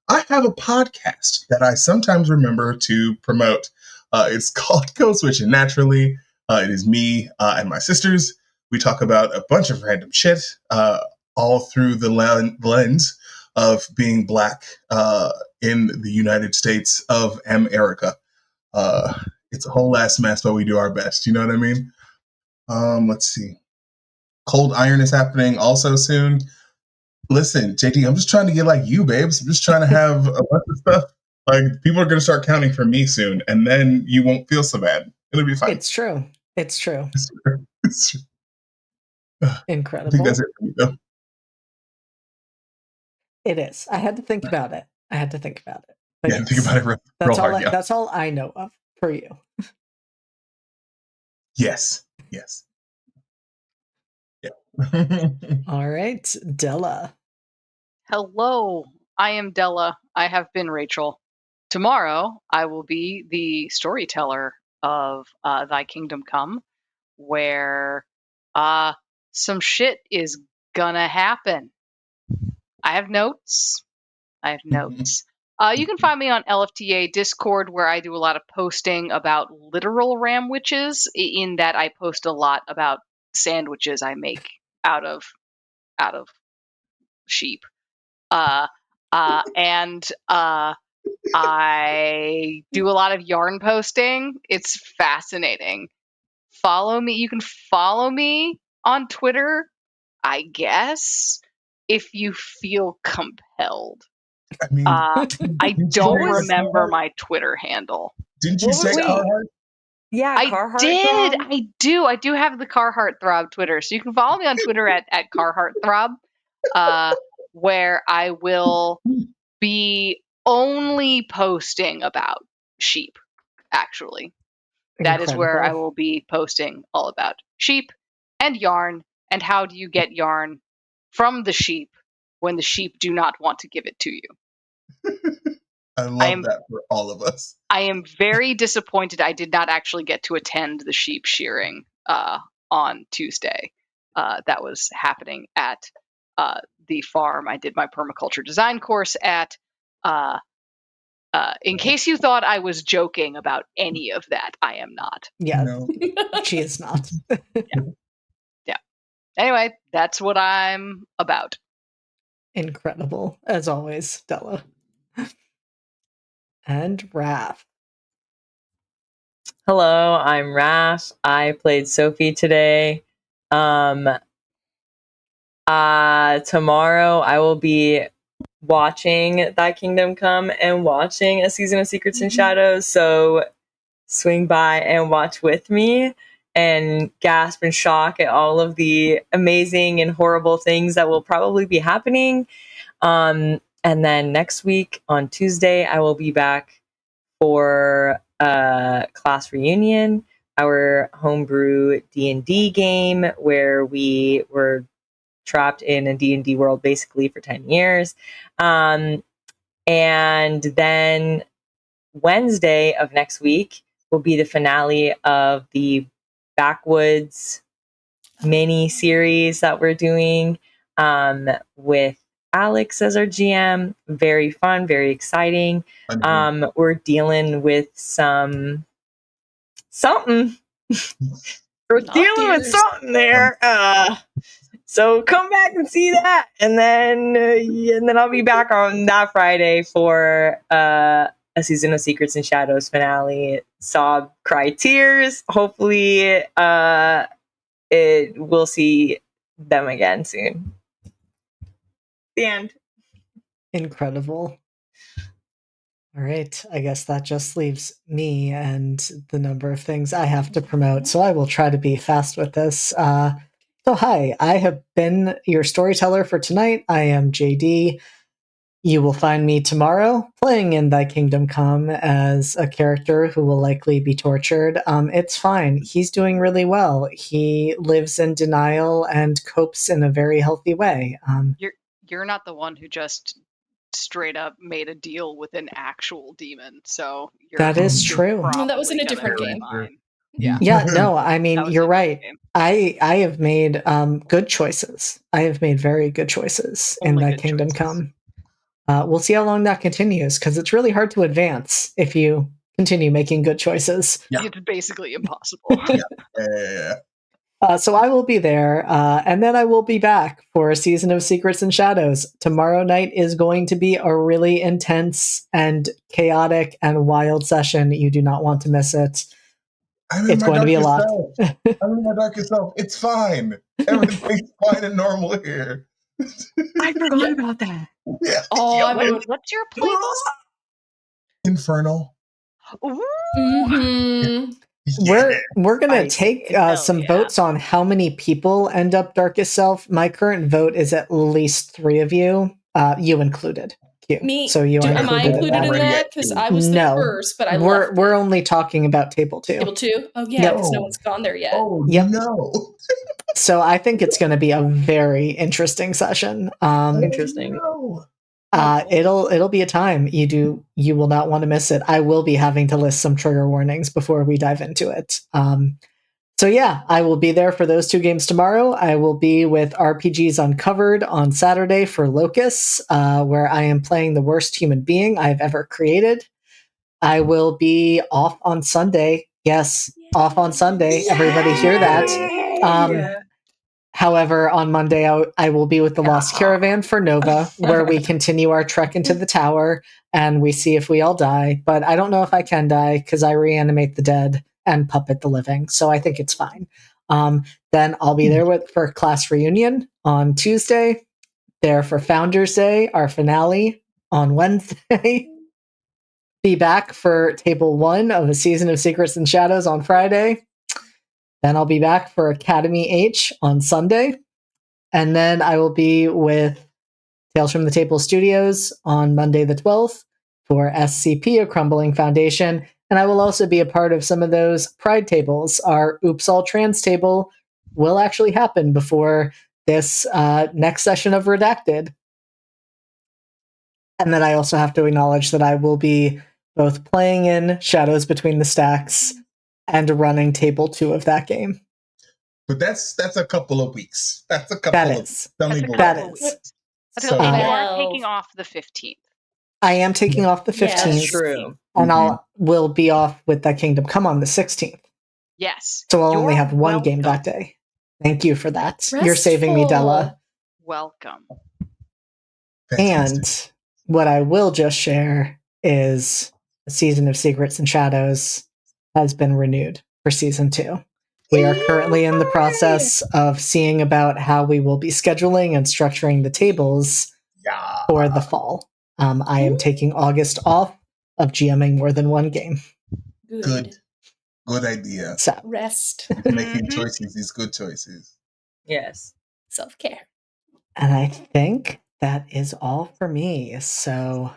I have a podcast that I sometimes remember to promote. It's called Code Switch and Naturally. It is me and my sisters. We talk about a bunch of random shit, all through the lens of being Black in the United States of America. It's a whole ass mess, but we do our best. You know what I mean? Let's see. Cold Iron is happening also soon. Listen, JD, I'm just trying to get like you, babes. I'm just trying to have a bunch of stuff. Like, people are going to start counting for me soon, and then you won't feel so bad. It'll be fine. It's true. It's true. It's true. I Incredible. think that's it for me, though. It is. I had to think about it. But Think about it real hard. Yeah. That's all I know of for you. Yes. Yeah. All right, Della. Hello, I am Della. I have been Rachel. Tomorrow, I will be the storyteller of Thy Kingdom Come, where some shit is gonna happen. I have notes. You can find me on LFTA Discord, where I do a lot of posting about literal ram witches, in that I post a lot about sandwiches I make out of sheep. And I do a lot of yarn posting. It's fascinating. Follow me. You can follow me on Twitter, I guess, if you feel compelled. I mean, I don't remember my Twitter handle. Didn't you say Carhartt? Yeah, I Carhartt. did. Throb? I do have the Carhartt Throb Twitter. So you can follow me on Twitter at Carhartt Throb, where I will be only posting about sheep, actually. That is where I will be posting all about sheep and yarn, and how do you get yarn from the sheep when the sheep do not want to give it to you. I love that for all of us. I am very disappointed I did not actually get to attend the sheep shearing on Tuesday. That was happening at the farm I did my permaculture design course at. In case you thought I was joking about any of that, I am not. Yeah, No. she is not. Yeah. Anyway, that's what I'm about. Incredible, as always, Della. And Raph. Hello, I'm Raph. I played Sophie today. Tomorrow I will be watching Thy Kingdom Come and watching A Season of Secrets and Shadows. So swing by and watch with me and gasp and shock at all of the amazing and horrible things that will probably be happening. And then next week on Tuesday, I will be back for class reunion, our homebrew D&D game where we were trapped in a D&D world basically for 10 years. And then Wednesday of next week will be the finale of the Backwoods mini series that we're doing with Alex as our GM. Very fun, very exciting. We're dealing with something. We're dealing with something there. So come back and see that, and then I'll be back on that Friday for A Season of Secrets and Shadows finale. Sob, cry tears. Hopefully, we'll see them again soon. The end. Incredible. All right, I guess that just leaves me and the number of things I have to promote, so I will try to be fast with this. So hi, I have been your storyteller for tonight. I am JD. You will find me tomorrow playing in Thy Kingdom Come as a character who will likely be tortured. It's fine. He's doing really well. He lives in denial and copes in a very healthy way. You're not the one who just straight up made a deal with an actual demon, so that is true. No, that was in a different game. Yeah, no, I mean, you're right. I have made good choices. I have made very good choices in Thy Kingdom Come. We'll see how long that continues, because it's really hard to advance if you continue making good choices. Yeah. It's basically impossible. So I will be there, and then I will be back for A Season of Secrets and Shadows. Tomorrow night is going to be a really intense and chaotic and wild session. You do not want to miss it. I'm in It's my going to be a darkest lot. self. I'm in my darkest self. It's fine. Everything's fine and normal here. I forgot about that. Yeah. Oh, I would. What's your playlist? Infernal. Ooh, Mm-hmm. Yeah. We're gonna Spicy. take Hell some yeah. votes on how many people end up darkest self. My current vote is at least 3 of you, you included. Q. Me. So you are am I included included in Already that? at Because 2. I was the No. first, but I We're left. we're only talking about table 2. Table 2. Oh yeah, Yep. because no one's gone there yet. Oh, Yep. no. So I think it's going to be a very interesting session. Interesting. No. It'll be a time. You will not want to miss it. I will be having to list some trigger warnings before we dive into it. So yeah, I will be there for those 2 games tomorrow. I will be with RPGs Uncovered on Saturday for Locus, where I am playing the worst human being I've ever created. I will be off on Sunday. Yes, off on Sunday. Everybody hear that? However, on Monday, I will be with the Lost Caravan for Nova, where we continue our trek into the tower and we see if we all die. But I don't know if I can die because I reanimate the dead and puppet the living. So I think it's fine. Then I'll be there for class reunion on Tuesday, there for Founders Day, our finale on Wednesday. Be back for table 1 of a season of Secrets and Shadows on Friday. Then I'll be back for Academy H on Sunday. And then I will be with Tales from the Table Studios on Monday the 12th for SCP, A Crumbling Foundation. And I will also be a part of some of those Pride tables. Our Oops All Trans table will actually happen before this next session of Redacted. And then I also have to acknowledge that I will be both playing in Shadows Between the Stacks and running table 2 of that game. But that's a couple of weeks. That's a couple That of is. Tell That's me a more. couple That of is. weeks. So, And you Well- are taking off the 15th. I am taking off the 15th. Yes. That's true. And will be off with that Kingdom Come on the 16th. Yes. So I'll only You're have one game that welcome. day. Thank you for that. You're saving me, Della. Welcome. fantastic. And what I will just share is a Season of Secrets and Shadows has been renewed for season 2. We are currently in the process of seeing about how we will be scheduling and structuring the tables Yeah. for the fall. I am taking August off of GMing more than one game. Good idea. So Rest. Making choices is good choices. Yes. Self-care. And I think that is all for me. So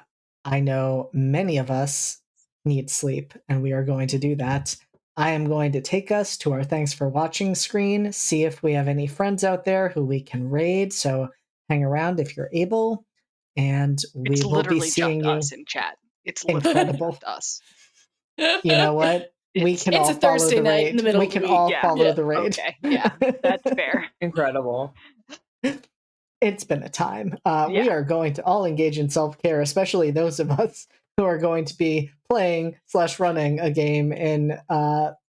I know many of us need sleep, and we are going to do that. I am going to take us to our thanks for watching screen, see if we have any friends out there who we can raid. So hang around if you're able, and we It's will be literally seeing just you. us in chat. It's literally Incredible. just us. You know what? We It's can a all follow Thursday the night raid. in the middle We of the can week. all Yeah. follow Yeah. the raid. Okay, yeah, that's fair. Incredible. It's been a time. We Yeah. are going to all engage in self-care, especially those of us who are going to be playing/running a game in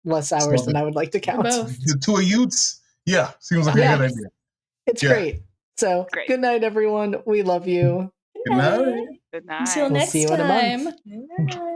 less hours than I would like to For count. both. The 2 of youths? Yeah, seems like Yeah. a good idea. It's Yeah. great. So Great. Good night, everyone. We love you. Good night. Good Until night. We'll next see you in a month. time.